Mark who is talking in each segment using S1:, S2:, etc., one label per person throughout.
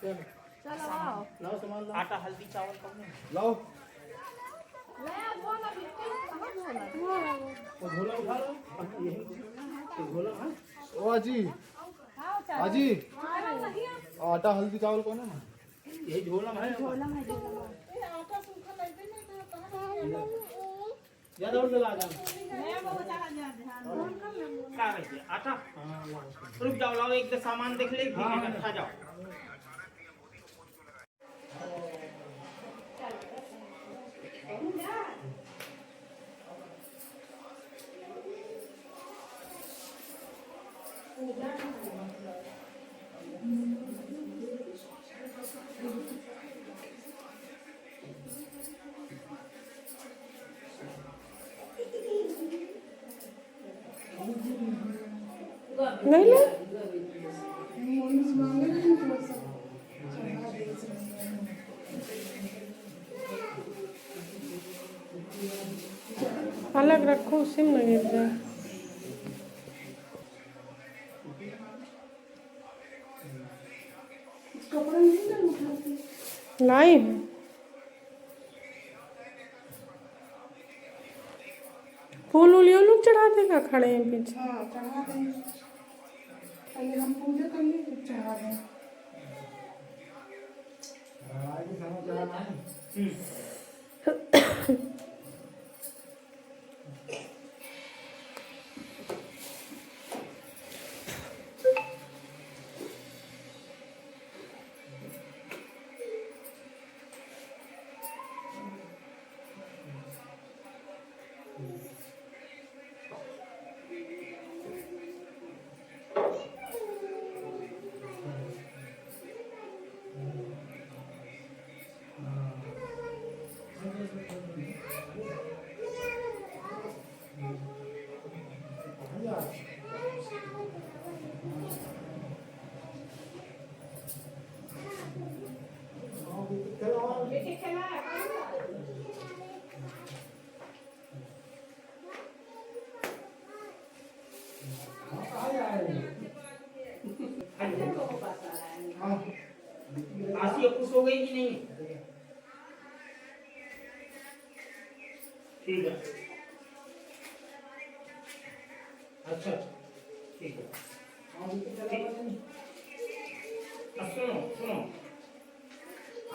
S1: चलो आओ।
S2: लाओ सामान लाओ।
S3: आटा हल्दी चावल कौन है?
S2: लाओ
S1: ले वो ना बिस्किट कहाँ झोला?
S2: वो झोला उठा लो। यही तो झोला है। ओ अजी
S1: आओ चलो।
S2: अजी
S1: अरे नहीं
S2: आटा हल्दी चावल कौन है ना? यही झोला है।
S1: झोला में झोला।
S2: ज्यादा और लगा जा।
S1: मैं बहुत ध्यान
S3: क्या कहते हैं? आटा रुक जाओ, लाओ एक दो सामान देख ले, फिर इकट्ठा जाओ।
S4: नहीं ले अलग रखो, उसी में गिर जाए। लाई है फूल उलियो लोग चढ़ा देगा, खड़े हैं पीछे।
S5: हाँ चढ़ा दें, पहले हम पूजा कर लें फिर चढ़ा दें।
S3: आसिया खुश हो गई कि नहीं? ठीक है, अच्छा ठीक है। अब सुनो सुनो,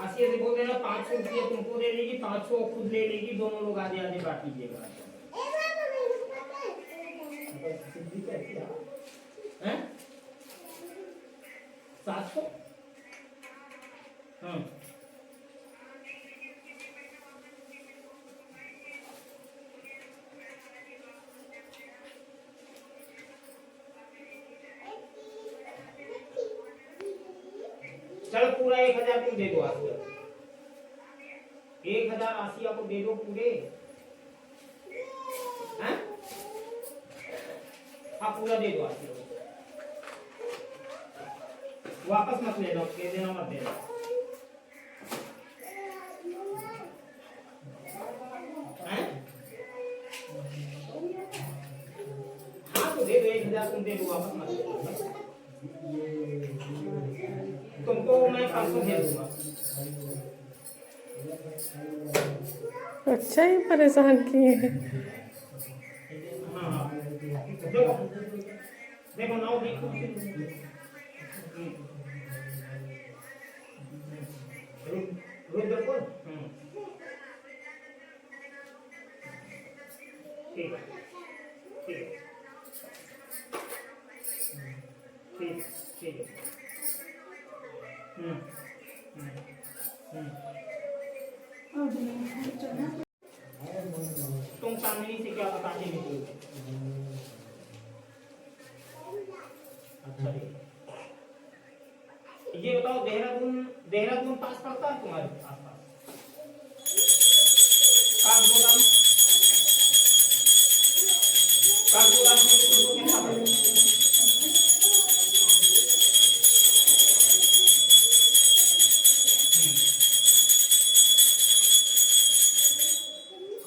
S3: आसिया से बोल देना 500 रुपये तुमको दे देगी, 500 खुद ले लेगी, दोनों लोग आधे आधे बांट लीजिएगा। हैं? 700? हाँ चलो पूरा 1000 तुम दे दो आसिया, 1000 आसिया को दे दो पूरे। हैं? हाँ पूरा दे दो आसिया को, वापस मत ले लो, दे देना मत देना। हैं? हाँ तो दे दो 1000 तुम दे दो, वापस मत ले लो। तुमको मैं 500 दे दूंगा।
S4: अच्छा ही परेशान किए हैं।
S3: हाँ हाँ देखो देखो नाउ देखो, रुद्रपुर ठीक है ठीक है ठीक ठीक है। तुम चांदनी से क्या बताने निकले? अच्छा ये बताओ, देहरादून देहरादून पास पड़ता है तुम्हारे आसपास? काठगोदाम काठगोदाम कितना पड़ेगा?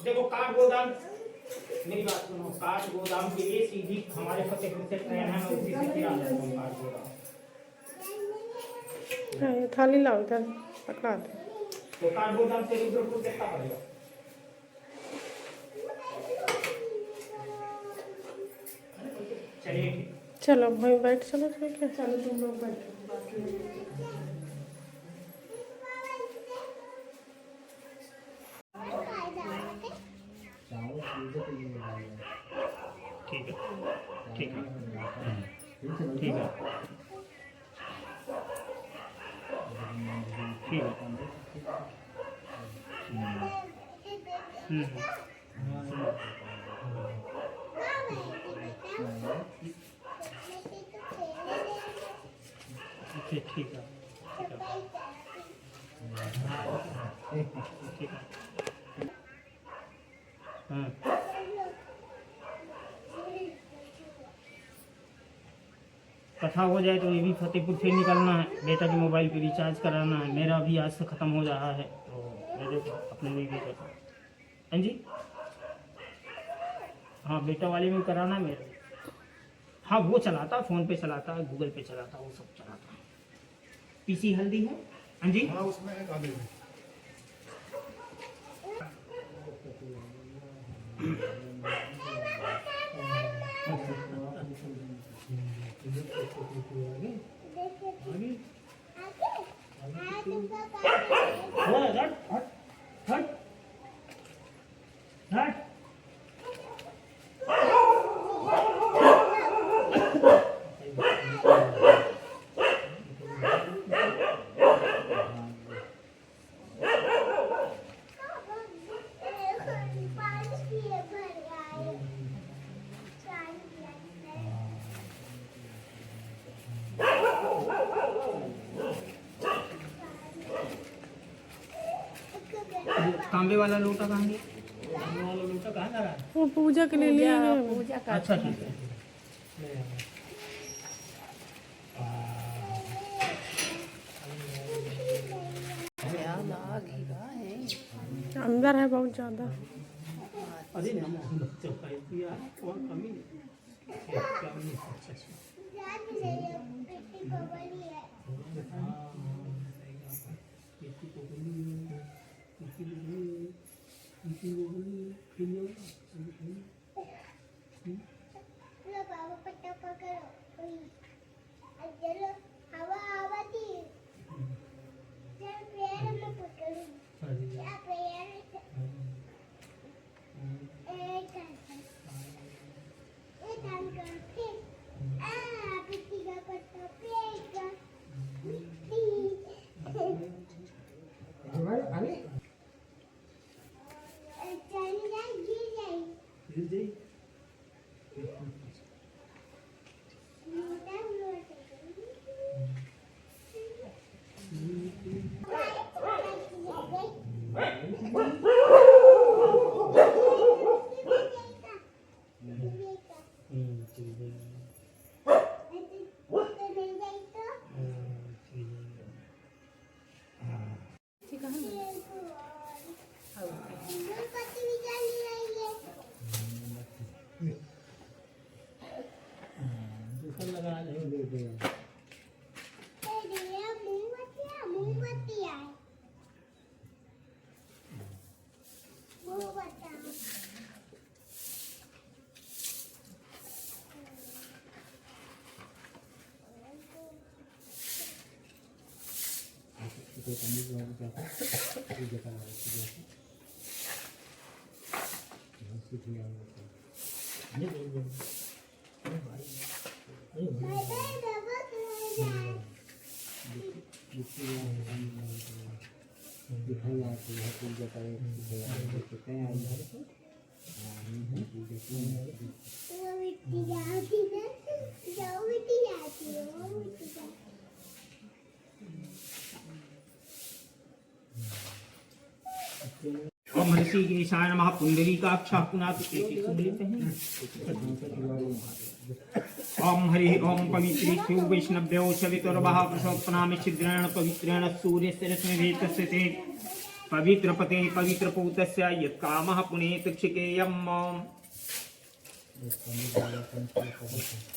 S3: देखो काठ गोदाम, मेरी बात सुनो, काठ गोदाम के लिए सीधी हमारे फतेहपुर से ट्रेन है, मैं उसी से फिर आ जाता हूँ काठ गोदाम।
S4: ये थाली लाओ इधर पकड़ा दे।
S3: तो काठगोदाम से रुद्रपुर कितना पड़ेगा? चलिए ठीक।
S4: चलो भाई बैठ चलो ठीक है।
S5: चलो तुम लोग बैठो बाकी
S3: ठीक है ठीक है ठीक है ठीक है। ठीक है ठीक है हाँ। कथा हो जाए तो ये भी फतेहपुर फिर निकलना है, बेटा के मोबाइल पे रिचार्ज कराना है, मेरा भी आज से ख़त्म हो रहा है तो मेरे को अपने लिए भी करना है। हाँ जी हाँ बेटा वाले में कराना है मेरे। हाँ वो चलाता, फ़ोन पे चलाता, गूगल पे चलाता, वो सब चलाता। पीसी हल्दी है। हाँ जी
S2: हाँ उसमें है काले में।
S3: तांबे वाला लोटा कहाँ गया? तांबे वाला लोटा कहाँ लगा?
S4: वो पूजा के लिए लिए हैं।
S1: पूजा का
S3: अच्छा ठीक है।
S4: अंदर है बहुत ज़्यादा।
S2: अरे ना वहाँ कमी
S3: और महर्षि की निशान नमः पुंडली का अक्षा पुनात ओम हरि ओम पवित्रेभ्यो वैष्णव्यो सवितुर्वः प्रसोत्पनामि छिद्रेण पवित्रेण सूर्यस्य रश्मिभिः ते पवित्र पते पवित्र पूतस्य यत्कामः पुनीत क्षिकेयम्।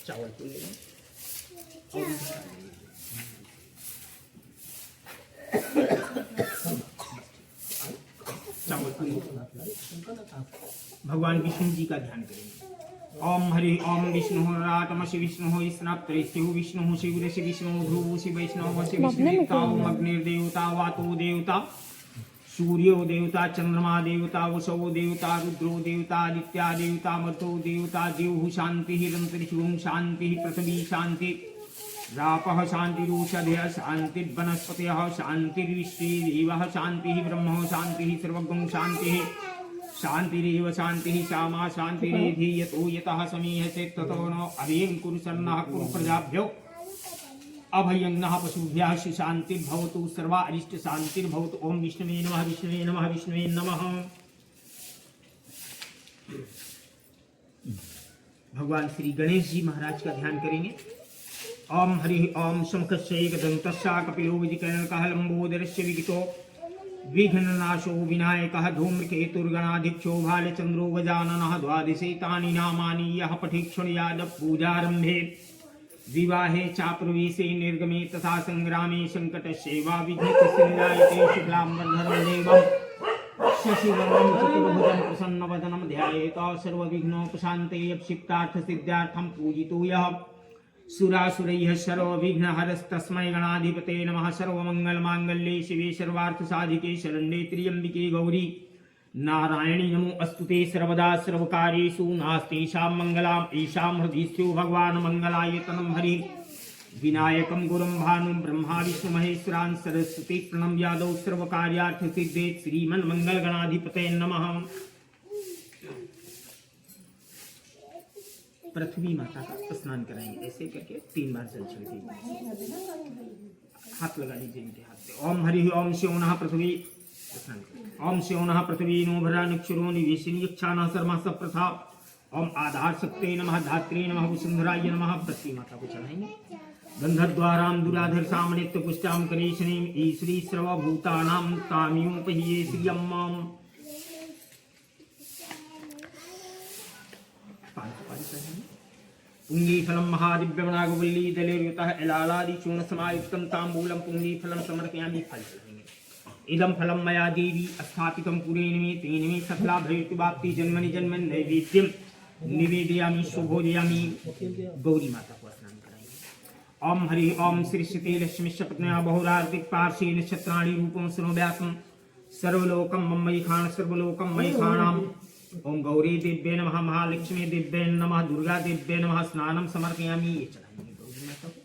S3: चावल भगवान विष्णु जी का ध्यान करेंगे। ओम हरि ओम विष्णु राटमसि विष्णु स्नाप्तरिस्यु विष्णु शिवऋषि विष्णु ध्रुवसि वैष्णवसि विष्णुदेवता अग्निर्देवता वातो देवता सूर्यो देवता चंद्रमा देवता वसवो देवता रुद्रो देवता आदित्या देवता मरुतो देवता देवः शांतिः रंतरिषुं शांतिः पृथ्वी शांति रापः शांतिरुषधयः शांतिर्वनस्पतयः शांतिर्विश्वेदेवः शांतिः ब्रह्म शांतिः सर्वगुं शांतिः शांतिरेव शांतिः श्यामा शांतिरेधि यतो यतः समीहते ततो न अभयं कुरु शरणः कुरु प्रजाभ्यो अभयं नः पशुभ्यः शांतिर्भवतु सर्वा अरिष्ट शांतिर्भवतु। ओम विष्णुवे नमः विष्णुवे नमः विष्णुवे नमः। भगवान श्री गणेश जी महाराज का ध्यान करेंगे। ओम हरि ओम शंखस्यैकदन्तस्य कपिलो विजिकर्णकः लंबोदरस्य विजितो विघ्ननाशो विनायकः धूम्रकेतुर्गणाधिक्षो भालचन्द्रो गजाननः द्वादशैतानि नामानि यः पठेक्षुर्याद पूजारम्भे विवाहे चाप्रवेशे निर्गमे तथा संग्रामे संकटस्यैवा विघ्नस्य निरायते शुक्लाम्बरधरं देवं शशिवर्णं चतुर्भुजं प्रसन्नवदनं ध्यायेत सर्वविघ्नोपशान्तये अक्षिप्तार्थसिद्ध्यार्थं पूजितो यः सुरासुरैः सर्वविघ्नहरस्तस्मै गणाधिपते नमः। सर्वमङ्गलमाङ्गल्ये शिवे सर्वार्थसाधिके शरण्ये त्र्यम्बिके गौरी नारायणी नमोऽस्तुते। सर्वदा सर्वकार्येषु नास्तेषां मङ्गलाम् ईशां हृदि स्यो भगवान् मङ्गलायतनं हरिः विनायकं गुरुं भानुं ब्रह्मा विष्णुमहेश्वरान् सरस्वती प्रणम्य यादौ सर्वकार्यार्थसिद्धे श्रीमन्मङ्गलगणाधिपते नमः। पृथ्वी माता का स्नान कराएंगे ऐसे करके 3 बार जल छिड़केंगे। हाथ लगा लीजिए इनके हाथ पे। ओम हरि ओम शिव नः पृथ्वी स्नान करें। ओम शिव नः पृथ्वी नो भरा निक्षुरो निवेशिनी यक्षाना शर्मा सप्रथा। ओम आधार शक्ति नमः धात्री नमः वसुंधराय नमः। पृथ्वी माता को चढ़ाएंगे। गंधद्वारां दुराधर सामनित्य पुष्टां करेशनीं ईश्वरी सर्वभूतानां ताम्योपहिये श्रियम्मां। पुंगीफलं महादिव्यमनागवल्ली दलेर्युतः एलालादिचूर्णसमायुक्तं ताम्बूलं पुंगीफलं समर्पयामि। फल चढ़ाएंगे। इदं फलं मया देवी स्थापितं पुरेण मे तेन मे सकला भवेत्वाप्ति जन्मनि जन्मनि नैवेद्यं निवेदयामि शुभोदयामि। गौरी माता को स्नान कराएंगे। ओम हरि ओम श्रीश्रुते लक्ष्मीश्च पत्न्या बहुरार्तिक पार्श्वे नक्षत्राणि रूपं सर्वव्यासं सर्वलोकं मयि खाण सर्वलोकं मयि खाणाम्। ओम गौरी दिव्ये नमः महालक्ष्मी दिव्ये नमः दुर्गा दिव्ये नमः। स्नानं समर्पयामि। ये चढ़ाएंगे गौरी माता को।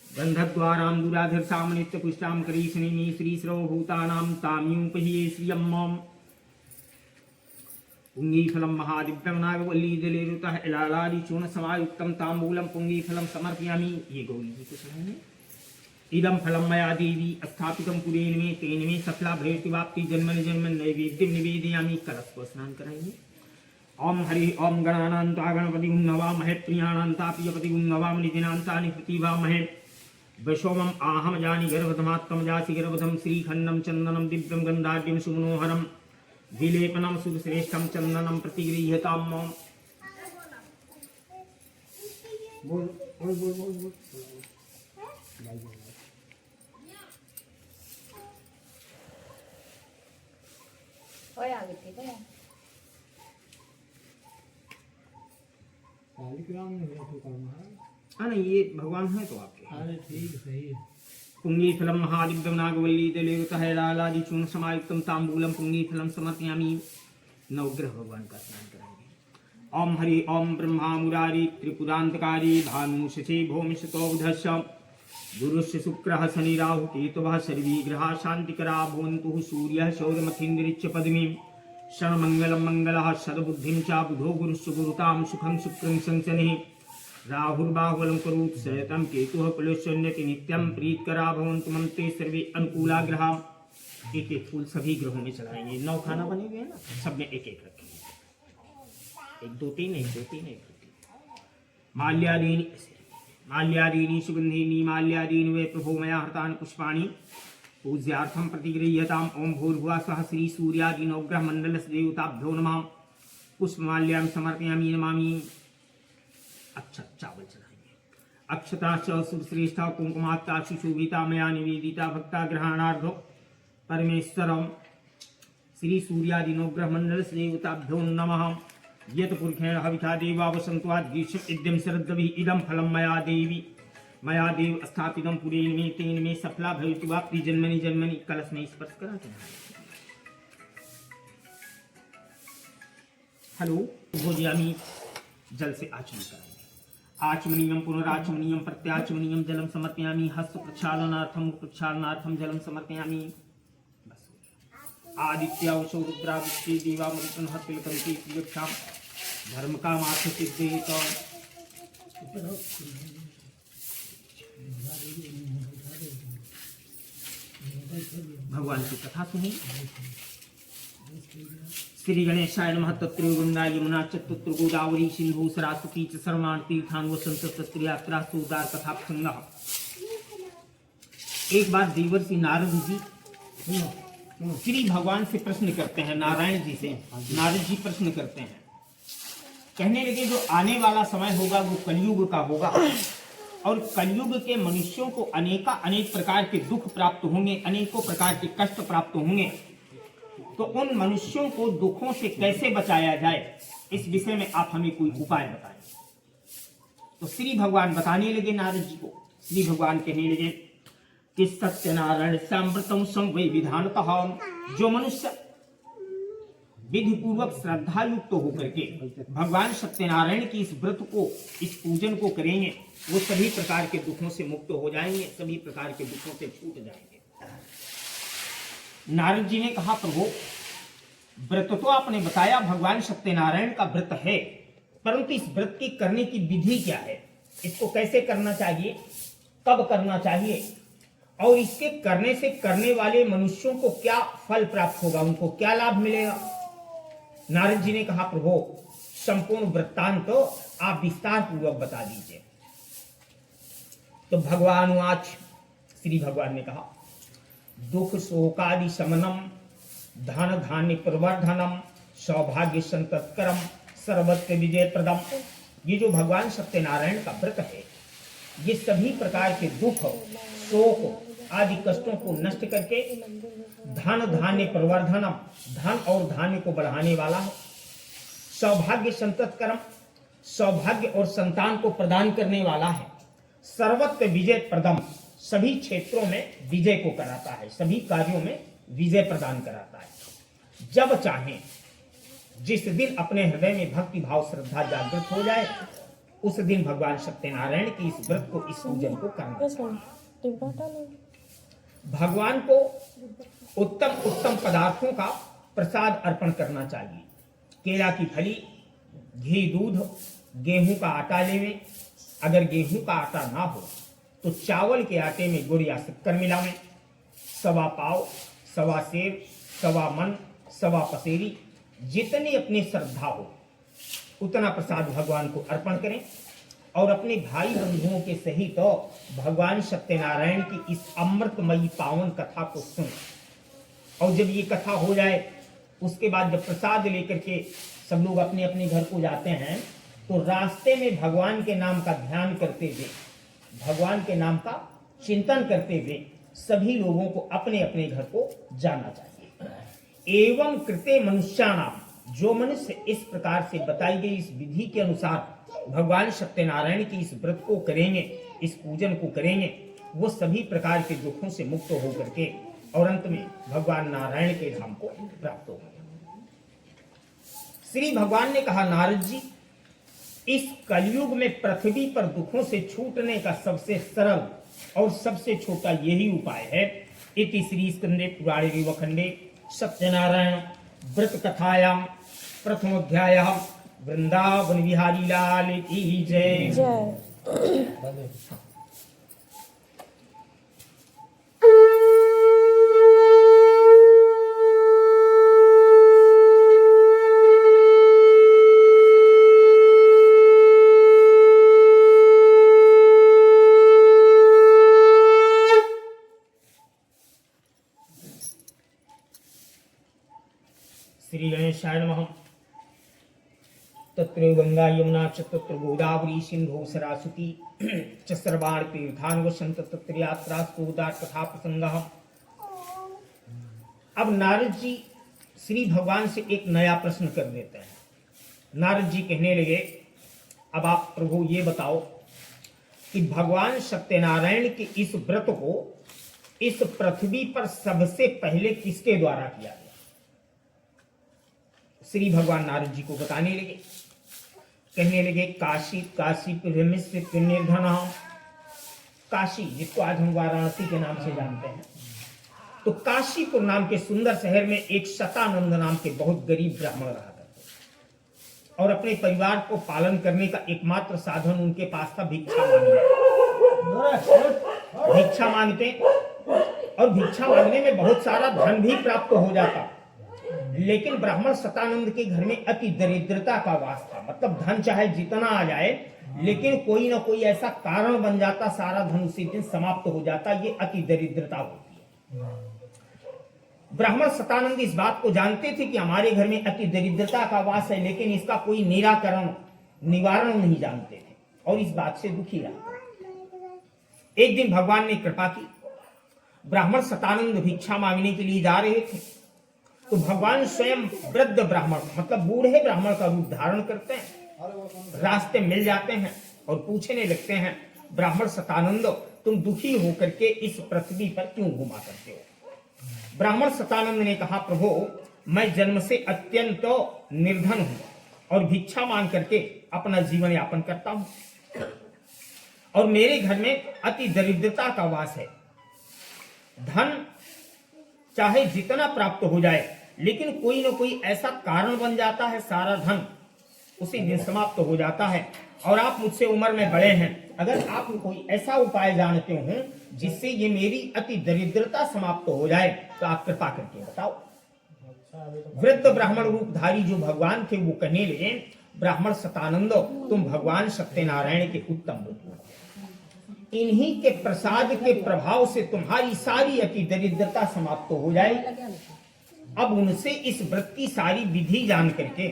S3: गंधद्वारां दुराधर सामनित्य पुष्टां करीशनीं श्री सर्वभूतानां ताम्योपहिये श्रियम्मां। पुंगीफलं महादिव्यं नागवल्ली दलेरुतः एलालादिचूर्णसमायुक्तं ताम्बूलं पुंगीफलं समर्पयामि। ये गौरी जी को चढ़ाएंगे। इदं फलं मया देवी स्थापितं पुरेण मे तेन मे सकला भवेत्वाप्ति जन्मनि जन्मनि नैवेद्यं निवेदयामि। कलश को स्नान कराएंगे। ओम हरि ओम गणानान्ता गणपतिं नवामहे प्रियाणान्ता प्रियपतिं नवामि निधिनान्ता निपतिवामहे। वशोमम् आहम जानि गर्भधमात्मं जासि गर्भधं श्रीखण्डं चन्दनं दिव्यं गन्धाढ्यं सुमनोहरं विलेपनं सुरश्रेष्ठं चन्दनं प्रतिगृह्यतां मम।
S2: बोल बोल बोल बोल बोल।
S3: हाँ नहीं ये भगवान है तो आपके।
S2: अरे ठीक सही है।
S3: पुंगीफलं महादिव्यं नागवल्ली दलेरुतः एलालादिचूर्णं समायुक्तं ताम्बूलं पुंगीफलं समर्पयामि। नवग्रह भगवान का स्नान कराएंगे। ओम हरि ओम ब्रह्मा मुरारी त्रिपुरांतकारी भानु शशि भौमशतोऽवधस्य गुरुस्य शुक्रः शनि राहु केतवः सर्वे ग्रहाः शान्तिकरा भवन्तु। सूर्यः शौर्यमथीन्द्रिच्च पद्मे शर्मङ्गलं मङ्गलः सद्बुद्धिं च बुधो गुरुस्य गुरुतां सुखं शुक्रं संशनिः। राहुर्बाहुबलं करोति शयतं केतुः कुलशून्यति नित्यं प्रीतकरा भवन्तु मम ते सर्वे अनुकूला ग्रहाः। एक एक फूल सभी ग्रहों में चढ़ाएंगे। 9 खाना बने हुए हैं ना, सब में एक एक रखेंगे। 1 2 3 1 2 3 1 2 3। माल्यादीनि सुगन्धीनि माल्यादीनि वे प्रभो मया हृतानि पुष्पाणि पूज्यार्थं प्रतिगृह्यताम्। ओम भूर्भुवः स्वः श्री सूर्यादि नवग्रह मंडलस्य देवताभ्यो नमः। पुष्पमाल्यां समर्पयामि नमामि। अच्छा चावल चढ़ाएंगे। अक्षताश्च सुश्रेष्ठा कुंकुमात्ता सुशोभिता मया निवेदिता भक्ता ग्रहणार्थ परमेश्वरं श्री सूर्यादिनो ग्रहमंडल देवताभ्यो नमः। यत पुरुषेण हविषा देवा वसंत्वाद ग्रीष्म इद्यम शरद्रवि इदम फलम मया देव स्थापितम पुरे में तेन में सफला भविष्य वाप्ति जन्मनि जन्मनि। कलश में स्पर्श करा हेलो भोजयामी, जल से आचमन कराएंगे। आचमनीयम पुनराचमनीयम प्रत्याचमनीयम जलम समर्पयामी। हस्त प्रक्षालनार्थम जलम समर्पयामी। बस आदित्य वसो रुद्रादित्य देवा मरुतन हत्तिलकंती प्रियक्षाम धर्म का मार्थ सिद्धेत। भगवान की कथा सुनी। श्री गणेशाय नमः। तत्र गंगा यमुना चतुत्र गोदावरी सिंधु सरस्वती च सर्वाण तीर्थान वसंत तत्त्रयात्रा सुदार कथा प्रसंगः। एक बार देवर्षि नारद जी श्री भगवान से प्रश्न करते हैं। नारायण जी से नारद जी प्रश्न करते हैं, कहने लगे जो आने वाला समय होगा वो कलयुग का होगा और कलयुग के मनुष्यों को अनेक प्रकार के दुख प्राप्त होंगे, अनेकों प्रकार के कष्ट प्राप्त होंगे। तो उन मनुष्यों को दुखों से कैसे बचाया जाए, इस विषय में आप हमें कोई उपाय बताएं। तो श्री भगवान बताने लगे नारद जी को। श्री भगवान कहने लगे कि सत्यनारायण साम्प्रतम संवै विधानतः, जो मनुष्य विधि पूर्वक श्रद्धा युक्त होकर के भगवान सत्यनारायण की इस व्रत को, इस पूजन को करेंगे, वो सभी प्रकार के दुखों से मुक्त हो जाएंगे, सभी प्रकार के दुखों से छूट जाएंगे। नारद जी ने कहा प्रभु व्रत तो आपने बताया भगवान सत्यनारायण का व्रत है, परंतु इस व्रत की करने की विधि क्या है, इसको कैसे करना चाहिए, कब करना चाहिए और इसके करने से करने वाले मनुष्यों को क्या फल प्राप्त होगा, उनको क्या लाभ मिलेगा। नारद जी ने कहा प्रभु संपूर्ण वृत्तांत तो आप विस्तार पूर्वक बता दीजिए। तो भगवान आज श्री भगवान ने कहा दुख शोकादि शमनम धन धान्य प्रवर्धनम सौभाग्य संतत्करम सर्वत्र विजय प्रदम। ये जो भगवान सत्यनारायण का व्रत है, ये सभी प्रकार के दुख शोक आदि कष्टों को नष्ट करके धन धान्य प्रवर्धनम, धन और धान्य को बढ़ाने वाला है। सौभाग्य संतत्करम, सौभाग्य और संतान को प्रदान करने वाला है। सर्वत्र विजय प्रदम, सभी क्षेत्रों में विजय को कराता है, सभी कार्यों में विजय प्रदान कराता है। जब चाहे जिस दिन अपने हृदय में भक्ति भाव श्रद्धा जागृत हो जाए, उस दिन भगवान सत्यनारायण की इस व्रत को, इस पूजन को करना चाहिए। भगवान को उत्तम उत्तम पदार्थों का प्रसाद अर्पण करना चाहिए। केला की फली, घी, दूध, गेहूं का आटा लेवें। अगर गेहूं का आटा ना हो तो चावल के आटे में गुड़ या शक्कर मिलावें। सवा पाव, सवा सेर, सवा मन, सवा पसेरी, जितनी अपनी श्रद्धा हो उतना प्रसाद भगवान को अर्पण करें और अपने भाई बंधुओं के सहित तो भगवान सत्यनारायण की इस अमृतमयी पावन कथा को सुनें। और जब ये कथा हो जाए उसके बाद जब प्रसाद लेकर के सब लोग अपने अपने घर को जाते हैं, तो रास्ते में भगवान के नाम का ध्यान करते हुए, भगवान के नाम का चिंतन करते हुए सभी लोगों को अपने अपने घर को जाना चाहिए। एवं कृते मनुष्याणाम, जो मनुष्य इस प्रकार से बताई गई इस विधि के अनुसार भगवान सत्यनारायण की इस व्रत को करेंगे, इस पूजन को करेंगे, वो सभी प्रकार के दुखों से मुक्त होकर के और अंत में भगवान नारायण के धाम को प्राप्त होगा। श्री भगवान ने कहा नारद जी, इस कलयुग में पृथ्वी पर दुखों से छूटने का सबसे सरल और सबसे छोटा यही उपाय है। इति श्री स्कंदे पुराणे रेवखंडे सत्यनारायण व्रत कथायाम प्रथमोध्याय। वृंदावन बिहारी लाल की जय। श्री गणेशाय नमः। तत्र गंगा यमुना च तत्र गोदावरी सिंधु सरस्वती च सर्वाणि तीर्थानि वसन्ति तत्र यात्रास्तु उदार कथा प्रसंगः। अब नारद जी श्री भगवान से एक नया प्रश्न कर देते हैं। नारद जी कहने लगे, अब आप प्रभु ये बताओ कि भगवान सत्यनारायण के इस व्रत को इस पृथ्वी पर सबसे पहले किसके द्वारा किया गया? श्री भगवान नारद जी को बताने लगे, कहने लगे काशी निर्धन, काशी जिसको आज हम वाराणसी के नाम से जानते हैं, तो काशीपुर नाम के सुंदर शहर में एक शतानंद नाम के बहुत गरीब ब्राह्मण रहा करते और अपने परिवार को पालन करने का एकमात्र साधन उनके पास था भिक्षा मांगना। भिक्षा मांगते और भिक्षा मांगने में बहुत सारा धन भी प्राप्त हो जाता, लेकिन ब्राह्मण शतानंद के घर में अति दरिद्रता का वास था। मतलब धन चाहे जितना आ जाए, लेकिन कोई ना कोई ऐसा कारण बन जाता, सारा धन उसी दिन समाप्त हो जाता। ये अति दरिद्रता होती है। ब्राह्मण शतानंद इस बात को जानते थे कि हमारे घर में अति दरिद्रता का वास है, लेकिन इसका कोई निवारण नहीं जानते थे और इस बात से दुखी रहे। एक दिन भगवान ने कृपा की, ब्राह्मण शतानंद भिक्षा मांगने के लिए जा रहे थे, तो भगवान स्वयं वृद्ध ब्राह्मण मतलब बूढ़े ब्राह्मण का रूप धारण करते हैं, रास्ते मिल जाते हैं और पूछने लगते हैं, ब्राह्मण शतानंद तुम दुखी होकर के इस पृथ्वी पर क्यों घुमा करते हो? ब्राह्मण शतानंद ने कहा, प्रभु मैं जन्म से अत्यंत निर्धन हूं और भिक्षा मांग करके अपना जीवन यापन करता हूं और मेरे घर में अति दरिद्रता का वास है। धन चाहे जितना प्राप्त हो जाए, लेकिन कोई ना कोई ऐसा कारण बन जाता है, सारा धन उसी दिन समाप्त हो जाता है। और आप मुझसे उम्र में बड़े हैं, अगर आप कोई ऐसा उपाय जानते हो जिससे ये मेरी अति दरिद्रता समाप्त हो जाए तो आप कृपा करके बताओ। वृद्ध ब्राह्मण रूपधारी जो भगवान थे वो कहने लगे, ब्राह्मण शतानंद तुम भगवान सत्यनारायण के उत्तम रूप हो, इन्हीं के प्रसाद के प्रभाव से तुम्हारी सारी अति दरिद्रता समाप्त हो जाए। अब उनसे इस व्रत की सारी विधि जान करके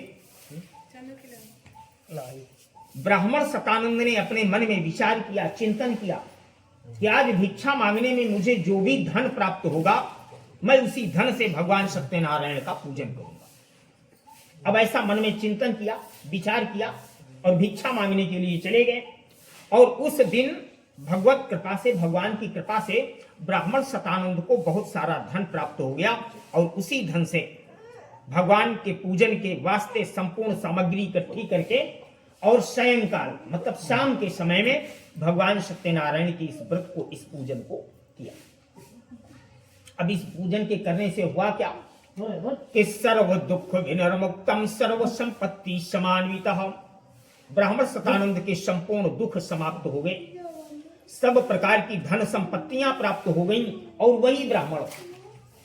S3: ब्राह्मण शतानंद ने अपने मन में विचार किया, चिंतन किया कि आज भिक्षा मांगने में मुझे जो भी धन प्राप्त होगा, मैं उसी धन से भगवान सत्यनारायण का पूजन करूंगा। अब ऐसा मन में चिंतन किया, विचार किया और भिक्षा मांगने के लिए चले गए। और उस दिन भगवत कृपा से, भगवान की कृपा से ब्राह्मण शतानंद को बहुत सारा धन प्राप्त हो गया और उसी धन से भगवान के पूजन के वास्ते संपूर्ण सामग्री इकट्ठी करके और सायंकाल मतलब शाम के समय में भगवान सत्यनारायण की इस व्रत को, इस पूजन को किया। अब इस पूजन के करने से हुआ क्या कि सर्व दुख विनिर्मुक्तम सर्व संपत्ति समान्वितः, ब्राह्मण शतानंद के संपूर्ण दुख समाप्त हो गए, सब प्रकार की धन संपत्तियां प्राप्त हो गईं। और वही ब्राह्मण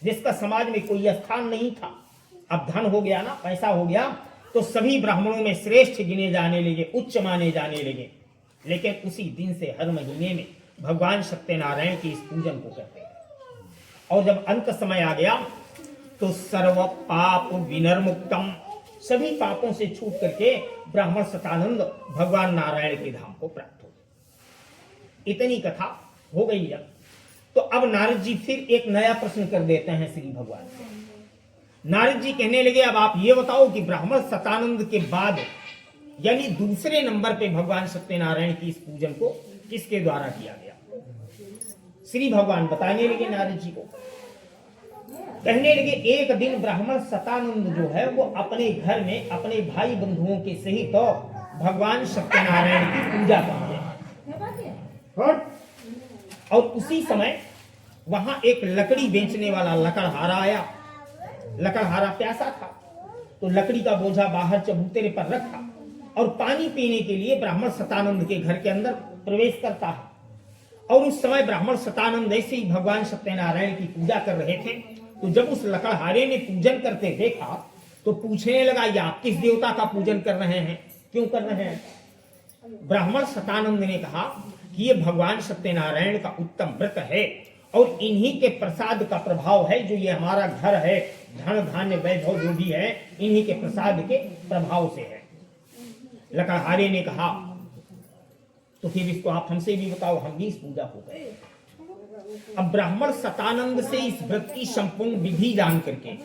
S3: जिसका समाज में कोई स्थान नहीं था, अब धन हो गया ना, पैसा हो गया, तो सभी ब्राह्मणों में श्रेष्ठ गिने जाने लगे, उच्च माने जाने लगे। लेकिन उसी दिन से हर महीने में भगवान सत्यनारायण के इस पूजन को करते हैं। और जब अंत समय आ गया तो सर्व पाप विनिर्मुक्तम, सभी पापों से छूट करके ब्राह्मण शतानंद भगवान नारायण के धाम को प्राप्त हो गए। इतनी कथा हो गई। जब तो अब नारद जी फिर एक नया प्रश्न कर देते हैं श्री भगवान से। नारद जी कहने लगे, अब आप ये बताओ कि ब्राह्मण शतानंद के बाद यानी दूसरे नंबर पे भगवान सत्यनारायण की इस पूजन को किसके द्वारा किया गया? श्री भगवान बताने लगे नारद जी को, कहने लगे, एक दिन ब्राह्मण शतानंद जो है वो अपने घर में अपने भाई बंधुओं के सहित तो भगवान सत्यनारायण की पूजा करते हैं। और उसी समय वहां एक लकड़ी बेचने वाला लकड़हारा आया। लकड़हारा प्यासा था तो लकड़ी का बोझा बाहर चबूतरे पर रखा और पानी पीने के लिए ब्राह्मण शतानंद के घर के अंदर प्रवेश करता है। और उस समय ब्राह्मण शतानंद ऐसे ही भगवान सत्यनारायण की पूजा कर रहे थे। तो जब उस लकड़हारे ने पूजन करते देखा तो पूछने लगा, ये आप किस देवता का पूजन कर रहे हैं, क्यों कर रहे हैं? ब्राह्मण शतानंद ने कहा कि ये भगवान सत्यनारायण का उत्तम व्रत है और इन्हीं के प्रसाद का प्रभाव है, जो ये हमारा घर है, धन धान्य वैभव जो भी है, इन्हीं के प्रसाद के प्रभाव से है। लकड़हारे ने कहा, तो फिर इसको आप हमसे भी बताओ, हम भी इस पूजा को करें। अब ब्राह्मण शतानंद से इस व्रत की संपूर्ण विधि जान करके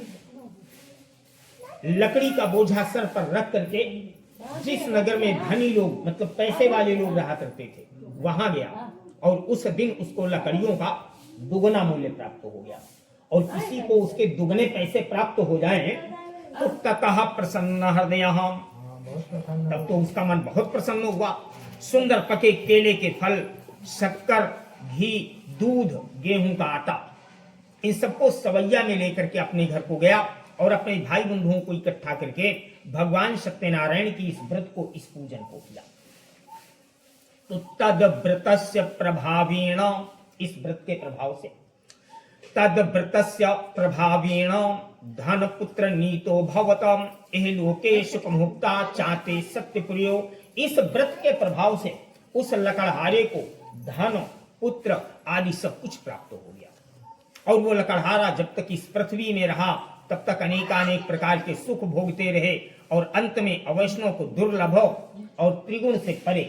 S3: लकड़ी का बोझा सर पर रख करके जिस नगर में धनी लोग मतलब पैसे वाले लोग रहा करते थे वहां गया और उस दिन उसको लकड़ियों का दुगना मूल्य प्राप्त हो गया। और किसी को उसके दुगने पैसे प्राप्त हो जाएं तो ततः प्रसन्न हृदय, तब तो उसका मन बहुत प्रसन्न हुआ। सुंदर पके केले के फल, शक्कर, घी, दूध, गेहूं का आटा, इन सबको सवैया में लेकर के अपने घर को गया और अपने भाई बंधुओं को इकट्ठा करके भगवान सत्यनारायण की इस व्रत को, इस पूजन को किया। तो तद व्रतस्य प्रभावेण, इस व्रत के प्रभाव से, तद व्रतस्य प्रभावेण धन पुत्र नीतो भवतम एह लोके सुख मुक्ता चाहते सत्यप्रियो। इस व्रत के प्रभाव से उस लकड़हारे को धन, पुत्र आदि सब कुछ प्राप्त हो गया। और वो लकड़हारा जब तक इस पृथ्वी में रहा तब तक अनेकानेक प्रकार के सुख भोगते रहे और अंत में अवैष्णव को दुर्लभ और त्रिगुण से परे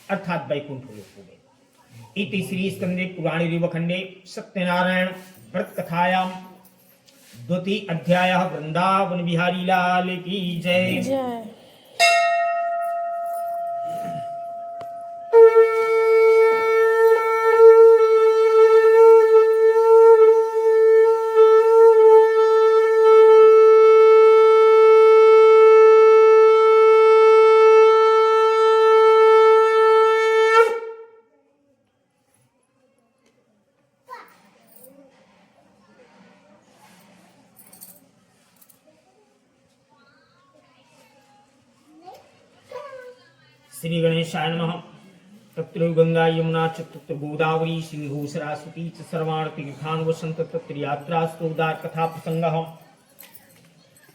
S3: अर्थात वैकुंठ लोक हो गए। इति श्री स्कंदे पुराणे रेवखंडे सत्यनारायण व्रत कथायाम द्वितीय अध्याय। वृंदावन बिहारी लाल की जय।
S4: जय।
S3: श्री गणेशाय नमः। तत्र गंगा यमुना च तत्र गोदावरी सिंधु सरस्वती च सर्वाणि तीर्थानि वसन्त तत्र यात्रास्तु उदार कथा प्रसंगः।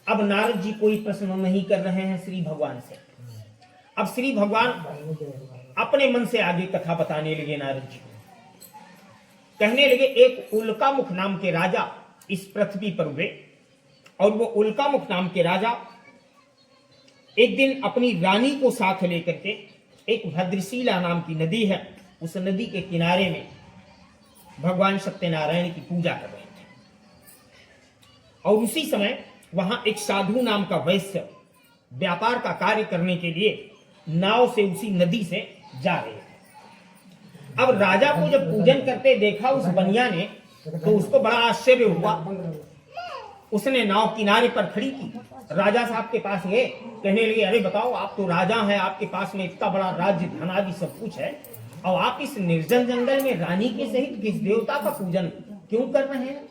S3: अब नारद जी कोई प्रश्न नहीं कर रहे हैं श्री भगवान से। अब श्री भगवान अपने मन से आगे कथा बताने लगे। नारद जी कहने लगे, एक उल्कामुख नाम के राजा इस पृथ्वी पर हुए और वो उल्कामुख नाम के राजा एक दिन अपनी रानी को साथ लेकर के एक भद्रशिला नाम की नदी है, उस नदी के किनारे में भगवान सत्यनारायण की पूजा कर रहे थे। और उसी समय वहां एक साधु नाम का वैश्य व्यापार का कार्य करने के लिए नाव से उसी नदी से जा रहे थे। अब राजा को जब पूजन करते देखा उस बनिया ने तो उसको बड़ा आश्चर्य हुआ। उसने नाव किनारे पर खड़ी की, राजा साहब के पास गए, कहने लगे, अरे बताओ, आप तो राजा हैं, आपके पास में इतना बड़ा राज्य धन आदि सब कुछ है और आप इस निर्जन जंगल में रानी के सहित किस देवता का पूजन क्यों कर रहे हैं?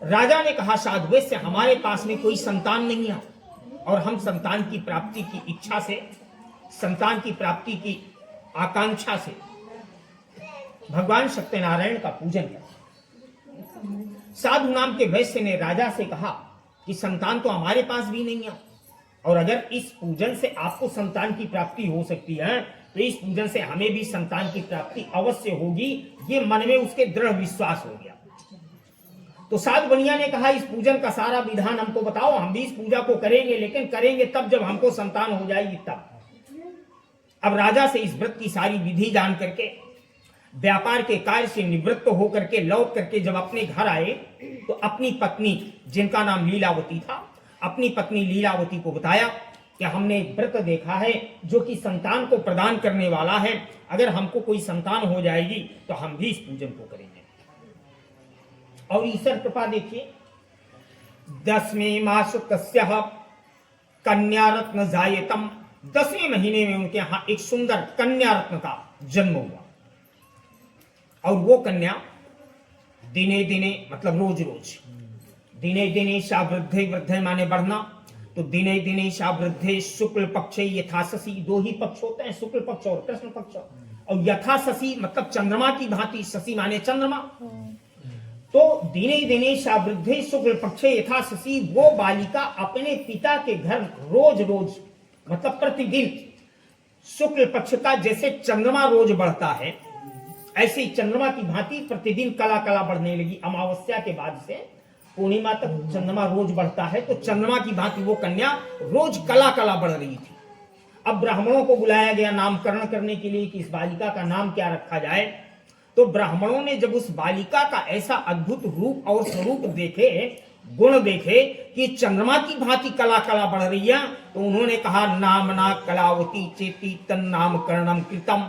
S3: राजा ने कहा, साधु से हमारे पास में कोई संतान नहीं है और हम संतान की प्राप्ति की इच्छा से, संतान की प्राप्ति की आकांक्षा से भगवान सत्यनारायण का पूजन कर। साधु नाम के वैश्य ने राजा से कहा कि संतान तो हमारे पास भी नहीं है और अगर इस पूजन से आपको संतान की प्राप्ति हो सकती है तो इस पूजन से हमें भी संतान की प्राप्ति अवश्य होगी। ये मन में उसके दृढ़ विश्वास हो गया। तो साधु बनिया ने कहा, इस पूजन का सारा विधान हमको बताओ, हम भी इस पूजा को करेंगे, लेकिन करेंगे तब जब हमको संतान हो जाएगी तब। अब राजा से इस व्रत की सारी विधि जान करके व्यापार के कार्य से निवृत्त होकर के लौट करके जब अपने घर आए तो अपनी पत्नी, जिनका नाम लीलावती था, अपनी पत्नी लीलावती को बताया कि हमने एक व्रत देखा है जो कि संतान को प्रदान करने वाला है। अगर हमको कोई संतान हो जाएगी तो हम भी इस पूजन को करेंगे। और ईश्वर कृपा देखिए, 10वें मास तस्यः कन्या रत्न जायतम, 10वें महीने में उनके यहाँ एक सुंदर कन्या रत्न का जन्म हुआ। और वो कन्या दिने दिने मतलब रोज रोज, दिने दिने सा वृद्धे, वृद्धे माने बढ़ना, तो दिने दिने सा वृद्धे शुक्ल पक्षे यथा शशि, दो ही पक्ष होते हैं, शुक्ल पक्ष और कृष्ण पक्ष। और यथा शशि मतलब चंद्रमा की भांति, शशि माने चंद्रमा। तो दिने दिने सा वृद्धे शुक्ल पक्षे यथा शशि, वो बालिका अपने पिता के घर रोज रोज मतलब प्रतिदिन शुक्ल पक्ष का जैसे चंद्रमा रोज बढ़ता है ऐसे ही चंद्रमा की भांति प्रतिदिन कला कला बढ़ने लगी। अमावस्या के बाद से पूर्णिमा तक चंद्रमा रोज बढ़ता है, तो चंद्रमा की भांति वो कन्या रोज कला कला बढ़ रही थी। अब ब्राह्मणों को बुलाया गया नामकरण करने के लिए कि इस बालिका का नाम क्या रखा जाए। तो ब्राह्मणों ने जब उस बालिका का ऐसा अद्भुत रूप और स्वरूप देखे गुण देखे कि चंद्रमा की भांति कला कला बढ़ रही है, तो उन्होंने कहा नामना कलावती चेती तन नामकरणम कृतम।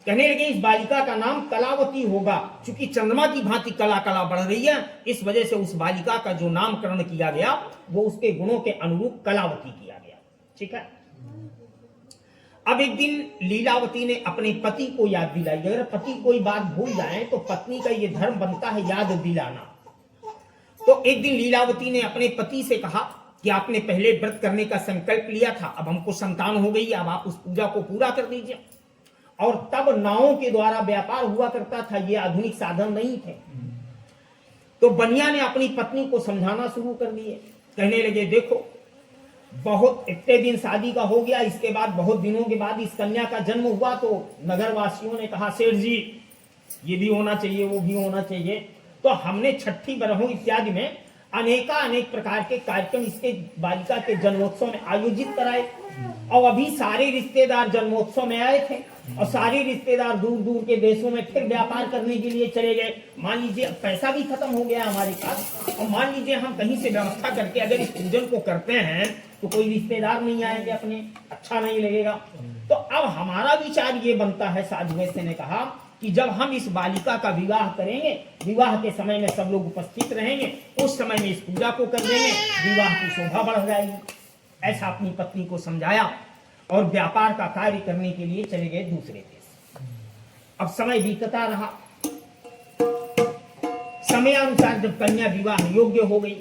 S3: कहने लगे इस बालिका का नाम कलावती होगा, क्योंकि चंद्रमा की भांति कला कला बढ़ रही है, इस वजह से उस बालिका का जो नामकरण किया गया वो उसके गुणों के अनुरूप कलावती किया गया। ठीक है। अब एक दिन लीलावती ने अपने पति को याद दिलाई। अगर पति कोई बात भूल जाए तो पत्नी का ये धर्म बनता है याद दिलाना। तो एक दिन लीलावती ने अपने पति से कहा कि आपने पहले व्रत करने का संकल्प लिया था, अब हमको संतान हो गई, अब आप उस पूजा को पूरा कर दीजिए। और तब नावों के द्वारा व्यापार हुआ करता था, ये आधुनिक साधन नहीं थे। तो बनिया ने अपनी पत्नी को समझाना शुरू कर दिए। कहने लगे देखो, बहुत इतने दिन शादी का हो गया, इसके बाद बहुत दिनों के बाद इस कन्या का जन्म हुआ, तो नगर वासियों ने कहा सेठ जी ये भी होना चाहिए, वो भी होना चाहिए। तो हमने छठी बरहों इत्यादि में अनेक प्रकार के कार्यक्रम इसके बालिका के जन्मोत्सव में आयोजित कराए। और अभी सारे रिश्तेदार जन्मोत्सव में आए थे और सारे रिश्तेदार दूर दूर के देशों में फिर व्यापार करने के लिए चले गए। मान लीजिए पैसा भी खत्म हो गया हमारे पास, और मान लीजिए हम कहीं से व्यवस्था करके अगर इस पूजन को करते हैं तो कोई रिश्तेदार नहीं आएंगे अपने, अच्छा नहीं लगेगा। तो अब हमारा विचार ये बनता है, साधु वैश्य ने कहा कि जब हम इस बालिका का विवाह करेंगे, विवाह के समय में सब लोग उपस्थित रहेंगे, उस समय में इस पूजा को कर देंगे, विवाह की शोभा बढ़ जाएगी। ऐसा अपनी पत्नी को समझाया और व्यापार का कार्य करने के लिए चले गए दूसरे देश। अब समय बीतता रहा, समय अनुसार जब कन्या विवाह योग्य हो गई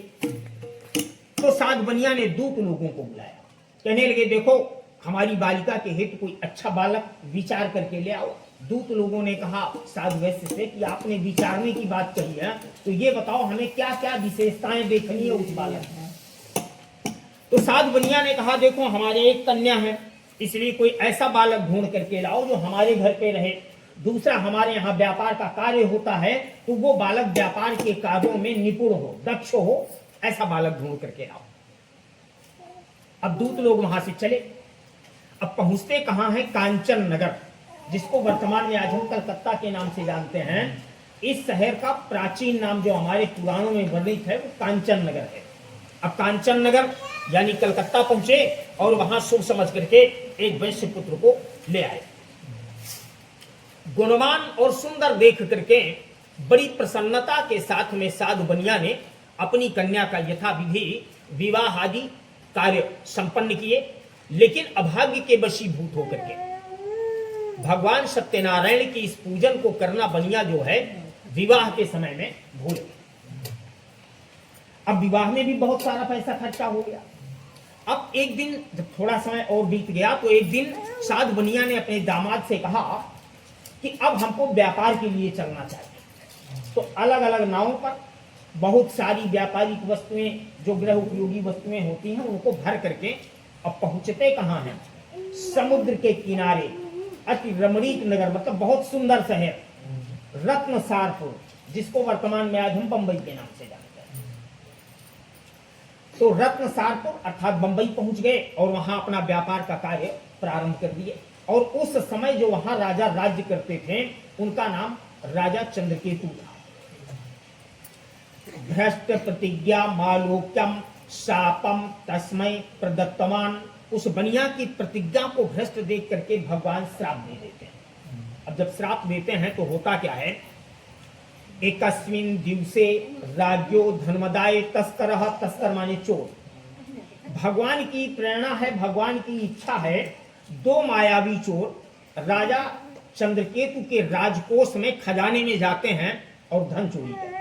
S3: तो साध बनिया ने दूत लोगों को बुलाया। कहने लगे देखो, हमारी बालिका के हित कोई अच्छा बालक विचार करके ले आओ। दूत लोगों ने कहा साधु वैश्य से कि आपने विचारने की बात कही है, तो ये बताओ हमें क्या क्या विशेषताएं देखनी है उस बालक में। तो साधु बनिया ने कहा देखो, हमारे एक कन्या है, इसलिए कोई ऐसा बालक ढूंढ करके लाओ जो हमारे घर पे रहे। दूसरा, हमारे यहाँ व्यापार का कार्य होता है तो वो बालक व्यापार के कार्यों में निपुण हो, दक्ष हो, ऐसा बालक ढूंढ करके लाओ। अब दूत लोग वहां से चले। अब पहुंचते कहां है? कांचन नगर, जिसको वर्तमान में आज हम कलकत्ता के नाम से जानते हैं। इस शहर का प्राचीन नाम जो हमारे पुराणों में वर्णित है वो कांचन नगर है। अब कांचन नगर यानी कलकत्ता पहुंचे और वहां शुभ समझ करके एक वैश्य पुत्र को ले आए। गुणवान और सुंदर देख करके बड़ी प्रसन्नता के साथ में साधु बनिया ने अपनी कन्या का यथाविधि विवाह आदि कार्य संपन्न किए। लेकिन अभाग्य के वशीभूत होकर के भगवान सत्यनारायण की इस पूजन को करना बनिया जो है विवाह के समय में भूल गए। अब विवाह में भी बहुत सारा पैसा खर्चा हो गया। अब एक दिन जब थोड़ा समय और बीत गया तो एक दिन साधु बनिया ने अपने दामाद से कहा कि अब हमको व्यापार के लिए चलना चाहिए। तो अलग अलग नावों पर बहुत सारी व्यापारिक वस्तुएं, जो गृह उपयोगी वस्तुएं होती हैं, उनको भर करके अब पहुंचते कहाँ हैं? समुद्र के किनारे अति रमणीक नगर, मतलब बहुत सुंदर शहर रत्नसारपुर, जिसको वर्तमान में आज हम बंबई के नाम से जानते हैं। तो रत्नसारपुर अर्थात बंबई पहुंच गए और वहां अपना व्यापार का कार्य प्रारंभ कर दिए। और उस समय जो वहां राजा राज्य करते थे उनका नाम राजा चंद्रकेतु था। भ्रष्ट प्रतिज्ञा मालोक्यम शापम तस्मै प्रदत्तमान। उस बनिया की प्रतिज्ञा को भ्रष्ट देख करके भगवान श्राप दे देते हैं। अब जब श्राप देते हैं तो होता क्या है? एकस्मिन दिवसे राज्यो धर्मदाय तस्करः, तस्कर माने चोर। भगवान की प्रेरणा है, भगवान की इच्छा है, दो मायावी चोर राजा चंद्रकेतु के राजकोष में खजाने में जाते हैं और धन चोरी करते हैं।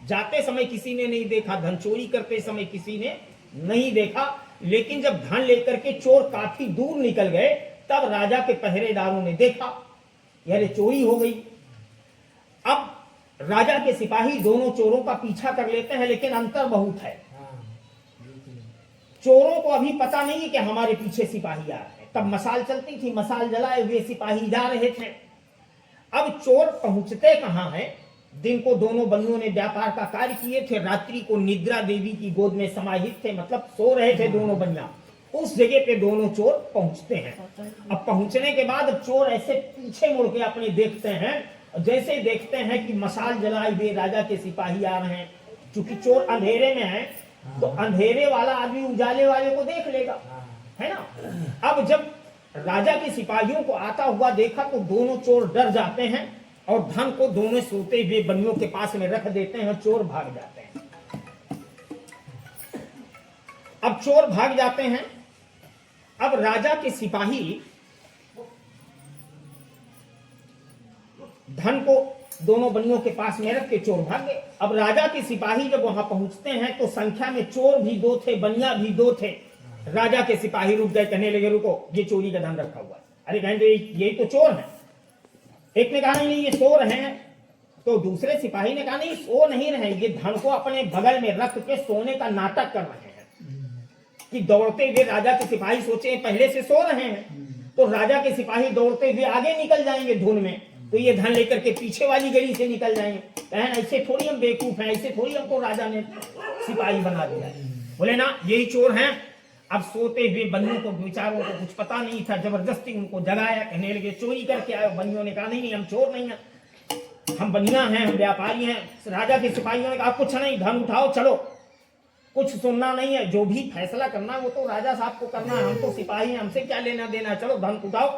S3: जाते समय किसी ने नहीं देखा, धन चोरी करते समय किसी ने नहीं देखा, लेकिन जब धन लेकर के चोर काफी दूर निकल गए तब राजा के पहरेदारों ने देखा यार चोरी हो गई। अब राजा के सिपाही दोनों चोरों का पीछा कर लेते हैं, लेकिन अंतर बहुत है। चोरों को अभी पता नहीं है कि हमारे पीछे सिपाही आ रहे हैं। तब मशाल चलती थी, मशाल जलाए हुए सिपाही जा रहे थे। अब चोर पहुंचते कहां हैं? दिन को दोनों बनियों ने व्यापार का कार्य किए थे, रात्रि को निद्रा देवी की गोद में समाहित थे, मतलब सो रहे थे दोनों बनिया। उस जगह पे दोनों चोर पहुंचते हैं। अब पहुंचने के बाद चोर ऐसे पीछे मुड़ के अपने देखते हैं, जैसे देखते हैं कि मशाल जलाए हुए राजा के सिपाही आ रहे हैं, चूंकि चोर अंधेरे में है तो अंधेरे वाला आदमी उजाले वाले को देख लेगा, है ना। अब जब राजा के सिपाहियों को आता हुआ देखा तो दोनों चोर डर जाते हैं और धन को दोनों सोते हुए बनियों के पास में रख देते हैं, चोर भाग जाते हैं। अब चोर भाग जाते हैं। अब राजा के सिपाही धन को दोनों बनियों के पास में रख के चोर भाग गए। अब राजा के सिपाही जब वहां पहुंचते हैं तो संख्या में चोर भी दो थे, बनिया भी दो थे। राजा के सिपाही रुक गए, कहने लगे रुको, ये चोरी का धन रखा हुआ है। अरे कहेंगे यही तो चोर है। एक ने कहा नहीं ये चोर हैं, तो दूसरे सिपाही ने कहा नहीं सो नहीं रहे, ये धन को अपने बगल में रख के सोने का नाटक कर रहे हैं। कि दौड़ते हुए राजा के सिपाही सोचे पहले से सो रहे हैं तो राजा के सिपाही दौड़ते हुए आगे निकल जाएंगे धुन में, तो ये धन लेकर के पीछे वाली गली से निकल जाएंगे। कहें ऐसे थोड़ी हम बेवकूफ हैं, ऐसे थोड़ी हमको राजा ने सिपाही बना दिया। बोले ना यही चोर हैं। अब सोते हुए बनियों को बेचारों को कुछ पता नहीं था, जबरदस्ती उनको जगाया, कहने लगे चोरी करके आए। बनियों ने कहा नहीं हम चोर नहीं है, हम बनिया हैं, हम व्यापारी हैं। राजा के सिपाहियों ने कहा कुछ नहीं, धन उठाओ चलो, कुछ सुनना नहीं है, जो भी फैसला करना है वो तो राजा साहब को करना है, हम तो सिपाही हैं, हमसे क्या लेना देना, चलो धन उठाओ।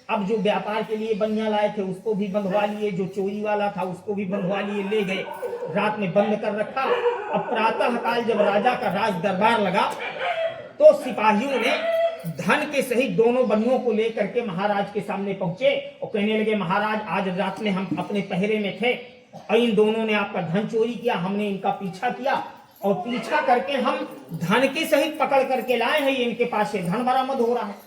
S3: अब जो व्यापार के लिए बनिया लाए थे उसको भी बंधवा लिए, जो चोरी वाला था उसको भी बंधवा लिए, ले गए, रात में बंद कर रखा। अब प्रातः काल जब राजा का राज दरबार लगा तो सिपाहियों ने धन के सहित दोनों बनियों को लेकर के महाराज के सामने पहुंचे और कहने लगे महाराज आज रात में हम अपने पहरे में थे और इन दोनों ने आपका धन चोरी किया, हमने इनका पीछा किया और पीछा करके हम धन के सहित पकड़ करके लाए हैं, इनके पास से धन बरामद हो रहा है।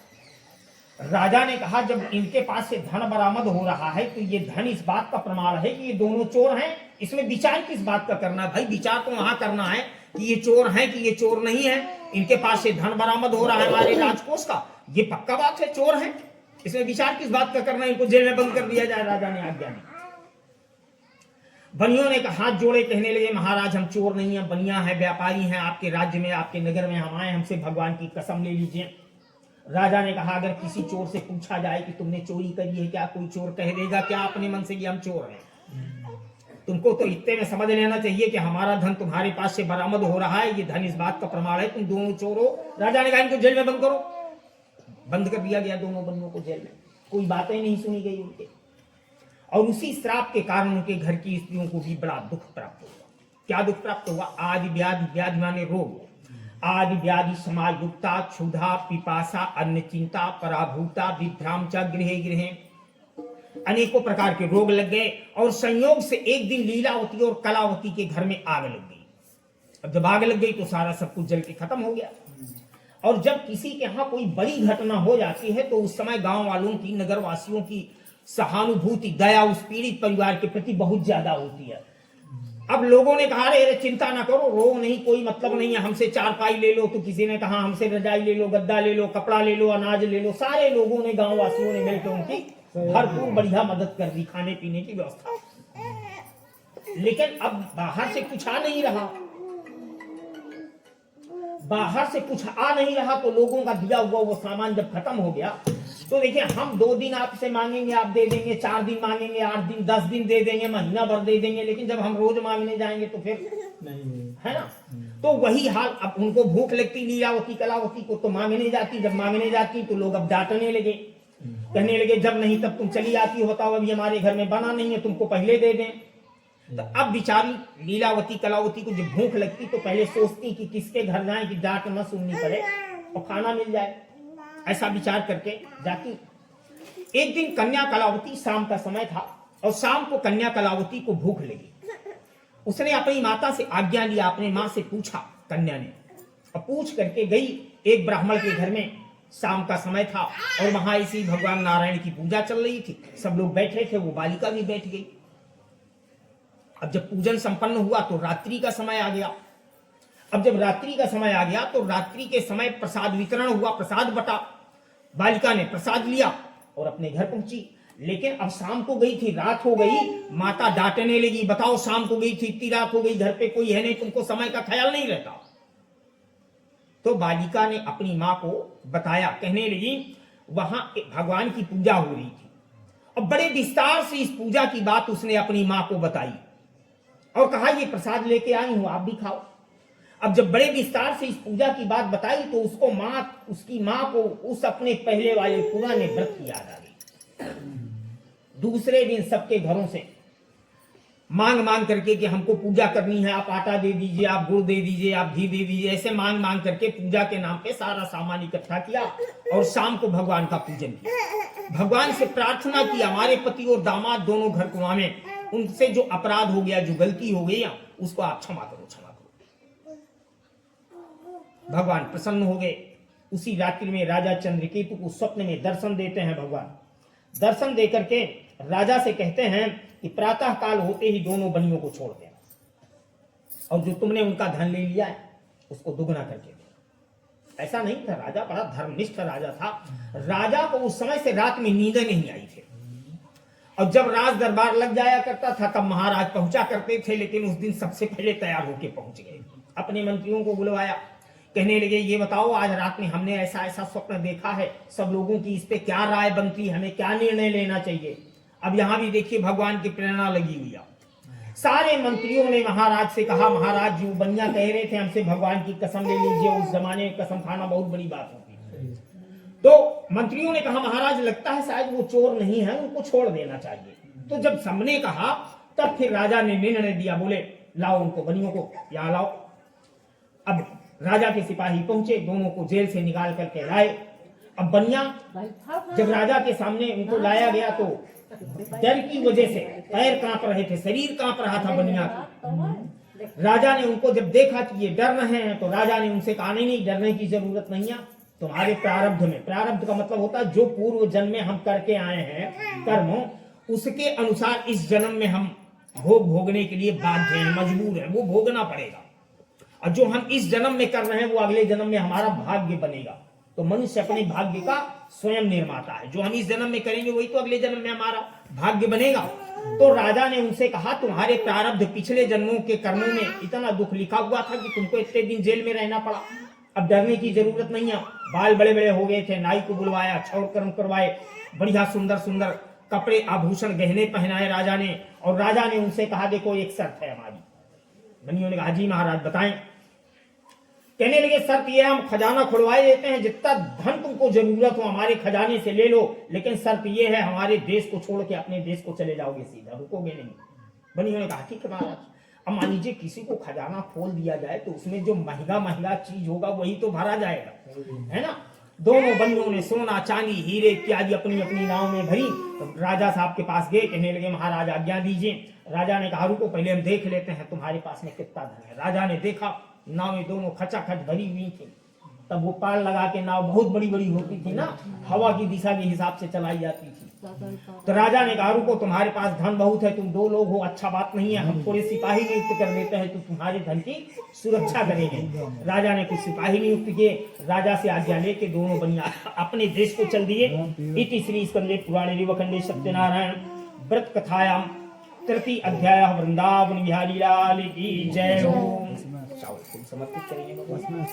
S3: राजा ने कहा जब इनके पास से धन बरामद हो रहा है तो ये धन इस बात का प्रमाण है कि ये दोनों चोर हैं, इसमें विचार किस बात का करना है भाई? विचार तो वहां करना है कि ये चोर हैं कि ये चोर नहीं है। इनके पास से धन बरामद हो रहा है हमारे राजकोष का, ये पक्का बात है चोर है, इसमें विचार किस बात का करना है? इनको जेल में बंद कर दिया जाए, राजा ने आज्ञा दी। बनियों ने हाथ जोड़े, कहने लगे महाराज हम चोर नहीं है, बनिया है, व्यापारी हैं, आपके राज्य में आपके नगर में हम आए, हमसे भगवान की कसम ले लीजिए। राजा ने कहा अगर किसी चोर से पूछा जाए कि तुमने चोरी करी है क्या, कोई चोर कह देगा क्या अपने मन से कि हम चोर हैं? तुमको तो इतने में समझ लेना चाहिए कि हमारा धन तुम्हारे पास से बरामद हो रहा है, ये धन इस बात का प्रमाण है, तुम दोनों चोर हो। राजा ने कहा इनको जेल में बंद करो। बंद कर दिया गया दोनों बंदियों को जेल में, कोई बातें नहीं सुनी गई उनके। और उसी श्राप के कारण उनके घर की स्त्रियों को भी बड़ा दुख प्राप्त हुआ। क्या दुख प्राप्त हुआ? आदि व्याधि, व्याधि माने रोग, आदि व्याधि समायुक्ता क्षुधा पिपासा अन्न चिंता पराभूता विभ्राम च गृहे गृहे, अनेकों प्रकार के रोग लग गए। और संयोग से एक दिन लीलावती और कलावती के घर में आग लग गई। अब जब आग लग गई तो सारा सब कुछ जल के खत्म हो गया। और जब किसी के यहाँ कोई बड़ी घटना हो जाती है तो उस समय गांव वालों की, नगर वासियों की सहानुभूति, दया उस पीड़ित परिवार के प्रति बहुत ज्यादा होती है। अब लोगों ने कहा अरे चिंता ना करो, रोग नहीं, कोई मतलब नहीं है, हमसे चारपाई ले लो, तो किसी ने कहा हमसे रजाई ले लो, गद्दा ले लो, कपड़ा ले लो, अनाज ले लो। सारे लोगों ने, गांव वासियों ने मिलकर उनकी भरपूर बढ़िया मदद कर दी, खाने पीने की व्यवस्था। लेकिन अब बाहर से कुछ आ नहीं रहा, बाहर से कुछ आ नहीं रहा तो लोगों का दिया हुआ वो सामान जब खत्म हो गया तो देखिए हम 2 दिन आपसे मांगेंगे आप दे देंगे, 4 दिन मांगेंगे, 8 दिन, 10 दिन दे देंगे, महीना भर दे देंगे, लेकिन जब हम रोज मांगने जाएंगे तो फिर नहीं, है ना। तो वही हाल, अब उनको भूख लगती लीलावती कलावती को तो मांगने जाती, जब मांगने जाती तो लोग अब डांटने लगे, कहने लगे जब नहीं तब तुम चली आती हो, बताओ अभी हमारे घर में बना नहीं है, तुमको पहले दे दें। तो अब बेचारी लीलावती कलावती को जब भूख लगती तो पहले सोचती कि किसके घर जाए कि डांट न सुननी पड़े और खाना मिल जाए, ऐसा विचार करके जाती। एक दिन कन्या कलावती, शाम का समय था और शाम को कन्या कलावती को भूख लगी। उसने अपनी माता से आज्ञा लिया, अपने माँ से पूछा कन्या ने, और पूछ करके गई एक ब्राह्मण के घर में। शाम का समय था और वहां इसी भगवान नारायण की पूजा चल रही थी, सब लोग बैठे थे, वो बालिका भी बैठ गई। अब जब पूजन संपन्न हुआ तो रात्रि का समय आ गया। अब जब रात्रि का समय आ गया तो रात्रि के समय प्रसाद वितरण हुआ, प्रसाद बटा, बालिका ने प्रसाद लिया और अपने घर पहुंची। लेकिन अब शाम को गई थी, रात हो गई, माता डांटने लगी, बताओ शाम को गई थी, इतनी रात हो गई, घर पे कोई है नहीं, तुमको समय का ख्याल नहीं रहता। तो बालिका ने अपनी माँ को बताया, कहने लगी वहां भगवान की पूजा हो रही थी। अब बड़े विस्तार से इस पूजा की बात उसने अपनी माँ को बताई और कहा ये प्रसाद लेके आई हूं, आप भी खाओ। अब जब बड़े विस्तार से इस पूजा की बात बताई तो उसकी माँ को उस अपने पहले वाले पुराने व्रत की याद आ गई। दूसरे दिन सबके घरों से मांग करके कि हमको पूजा करनी है, आप आटा दे दीजिए, आप गुड़ दे दीजिए, आप घी दे दीजिए, ऐसे मांग करके पूजा के नाम पे सारा सामान इकट्ठा किया और शाम को भगवान का पूजन किया। भगवान से प्रार्थना की हमारे पति और दामाद दोनों घर कुआं में, उनसे जो अपराध हो गया, जो गलती हो गई, उसको आप क्षमा करो। भगवान प्रसन्न हो गए। उसी रात्रि में राजा चंद्रकेतु को स्वप्न में दर्शन देते हैं भगवान। दर्शन देकर के राजा से कहते हैं कि प्रातः काल होते ही दोनों बनियों को छोड़ देना, और जो तुमने उनका धन ले लिया है उसको दुगना करके देना। ऐसा नहीं था, राजा बड़ा धर्मनिष्ठ राजा था। राजा को उस समय से रात में नींद नहीं आई थी, और जब राज दरबार लग जाया करता था तब महाराज पहुंचा करते थे, लेकिन उस दिन सबसे पहले तैयार होके पहुंच गए। अपने मंत्रियों को बुलवाया, कहने लगे ये बताओ आज रात में हमने ऐसा ऐसा स्वप्न देखा है, सब लोगों की इस पे क्या राय बनती है, हमें क्या निर्णय लेना चाहिए। अब यहाँ भी देखिए भगवान की प्रेरणा लगी हुई है। सारे मंत्रियों ने महाराज से कहा, महाराज जो बनिया कह रहे थे हमसे भगवान की कसम ले लीजिए, उस जमाने में कसम खाना बहुत बड़ी बात होती है। तो मंत्रियों ने कहा महाराज लगता है शायद वो चोर नहीं है, उनको छोड़ देना चाहिए। तो जब सबने कहा तब फिर राजा ने निर्णय दिया, बोले लाओ उनको, बनियों को यहाँ लाओ। अब राजा के सिपाही पहुंचे, दोनों को जेल से निकाल करके लाए। अब बनिया जब राजा के सामने उनको लाया गया तो डर की वजह से पैर कांप रहे थे, शरीर कांप रहा था बनिया का। राजा ने उनको जब देखा कि ये डर रहे हैं तो राजा ने उनसे कहा नहीं डरने की जरूरत नहीं है, तुम्हारे प्रारब्ध में, प्रारब्ध का मतलब होता है जो पूर्व जन्म में हम करके आए हैं कर्म, उसके अनुसार इस जन्म में हम भोगने के लिए बाध्य हैं, मजबूर हैं, वो भोगना पड़ेगा। और जो हम इस जन्म में कर रहे हैं वो अगले जन्म में हमारा भाग्य बनेगा। तो मनुष्य अपने भाग्य का स्वयं निर्माता है, जो हम इस जन्म में करेंगे वही तो अगले जन्म में हमारा भाग्य बनेगा। तो राजा ने उनसे कहा तुम्हारे प्रारब्ध पिछले जन्मों के कर्मों में इतना दुख लिखा हुआ था कि तुमको इतने दिन जेल में रहना पड़ा, अब डरने की जरूरत नहीं है। बाल बड़े बड़े हो गए थे, नाई को बुलवाया, क्षौर कर्म करवाए, बढ़िया सुंदर सुंदर कपड़े आभूषण गहने पहनाए राजा ने। और राजा ने उनसे कहा देखो एक शर्त है हमारी। बनियों ने कहा जी महाराज बताएं। कहने लगे शर्त यह हम खजाना खुलवाए देते हैं, जितना धन तुमको जरूरत हो हमारे खजाने से ले लो, लेकिन शर्त यह है हमारे देश को छोड़ के अपने देश को चले जाओगे, सीधा रुकोगे नहीं। बनियों ने कहा ठीक है महाराज। अब मान लीजिए किसी को खजाना खोल दिया जाए तो उसमें जो महंगा महंगा चीज होगा वही तो भरा जाएगा, है ना। दोनों बनियों ने सोना चांदी हीरे इत्यादि अपनी अपनी नाव में भरी। तो राजा साहब के पास गए, कहने लगे महाराज आज्ञा दीजिए। राजा ने कहा रुको पहले हम देख लेते हैं तुम्हारे पास में कितना धन है। राजा ने देखा नाव में दोनों खचाखच भरी हुई थी। तब वो पाल लगा के नाव बहुत बड़ी बड़ी होती थी ना, हवा की दिशा के हिसाब से चलाई जाती थी। तो राजा ने कहा रुको तुम्हारे पास धन बहुत है, तुम 2 लोग हो, अच्छा बात नहीं है, हम थोड़े सिपाही नियुक्त कर देते हैं तो तुम्हारे धन की सुरक्षा करेंगे। राजा ने कुछ सिपाही नियुक्त किए। राजा से आज्ञा लेके दोनों बनिया अपने देश को चल दिए। इति श्री स्कंदे पुराणे रेवखंडे सत्यनारायण व्रत कथायाम तृतीय अध्याय वृंदावन बिहारी लाल की जय हो। समर्पित करेंगे भगवान।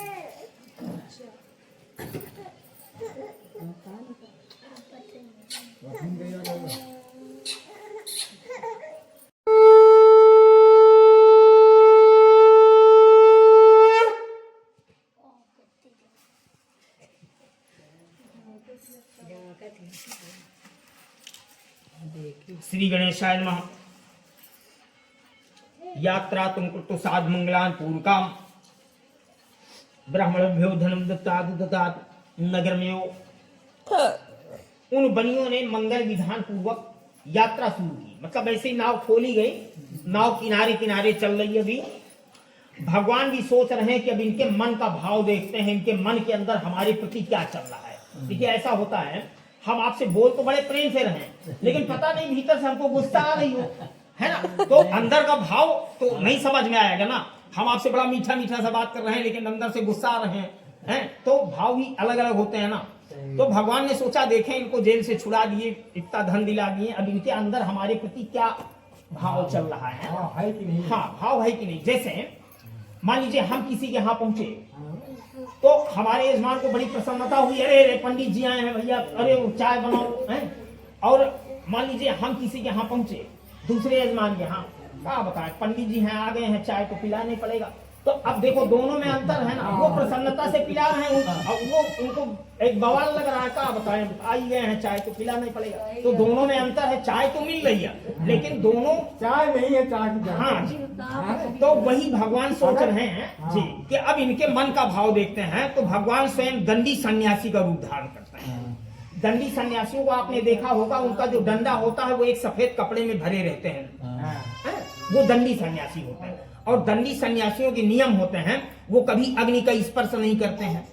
S3: श्री गणेशाय नमः। यात्रा तुम कृतो साध मंगलान पूर्वकाम ब्राह्मणभ्यो धनम दत्तात् नगर में उन बनियों ने मंगल विधान पूर्वक यात्रा शुरू की। मतलब ऐसे ही नाव खोली गई, नाव किनारे किनारे चल रही है। अभी भगवान भी सोच रहे हैं कि अब इनके मन का भाव देखते हैं, इनके मन के अंदर हमारे प्रति क्या चल रहा है। देखिए ऐसा होता है हम आपसे बोल तो बड़े प्रेम से रहे लेकिन पता नहीं भीतर से हमको गुस्सा आ रही हो, है ना। तो अंदर का भाव तो नहीं समझ में आएगा ना। हम आपसे बड़ा मीठा मीठा सा बात कर रहे हैं लेकिन अंदर से गुस्सा आ रहे हैं, तो भाव भी अलग अलग होते हैं ना। तो भगवान ने सोचा देखें इनको जेल से छुड़ा दिए, इतना धन दिला दिए, अब इनके अंदर हमारे प्रति क्या भाव चल रहा है, है कि नहीं। हाँ भाव है कि नहीं। जैसे मान लीजिए हम किसी के यहाँ पहुंचे तो हमारे यजमान को बड़ी प्रसन्नता हुई, अरे अरे पंडित जी आए हैं भैया, अरे चाय बनाओ, हैं। और मान लीजिए हम किसी के यहाँ पहुंचे दूसरे यजमान के यहाँ, क्या बताएं, पंडित जी हैं आ गए हैं, चाय तो पिलाना ही पड़ेगा। तो अब देखो दोनों में अंतर है ना, वो प्रसन्नता से पिला रहे हैं और वो उनको एक बवाल लग रहा है, क्या बताएं, आ गए हैं चाय तो पिलाना ही पड़ेगा। तो दोनों में अंतर है, चाय तो मिल रही है लेकिन दोनों
S5: चाय नहीं है, चाय।
S3: हाँ जी, तो वही भगवान सोच रहे हैं जी कि अब इनके मन का भाव देखते हैं। तो भगवान स्वयं दंडी सन्यासी का रूप धारण करते हैं। दंडी सन्यासियों को आपने देखा होगा, उनका जो डंडा होता है वो एक सफेद कपड़े में भरे रहते हैं, वो दंडी सन्यासी होते हैं। और दंडी सन्यासियों के नियम होते हैं, वो कभी अग्नि का स्पर्श नहीं करते हैं।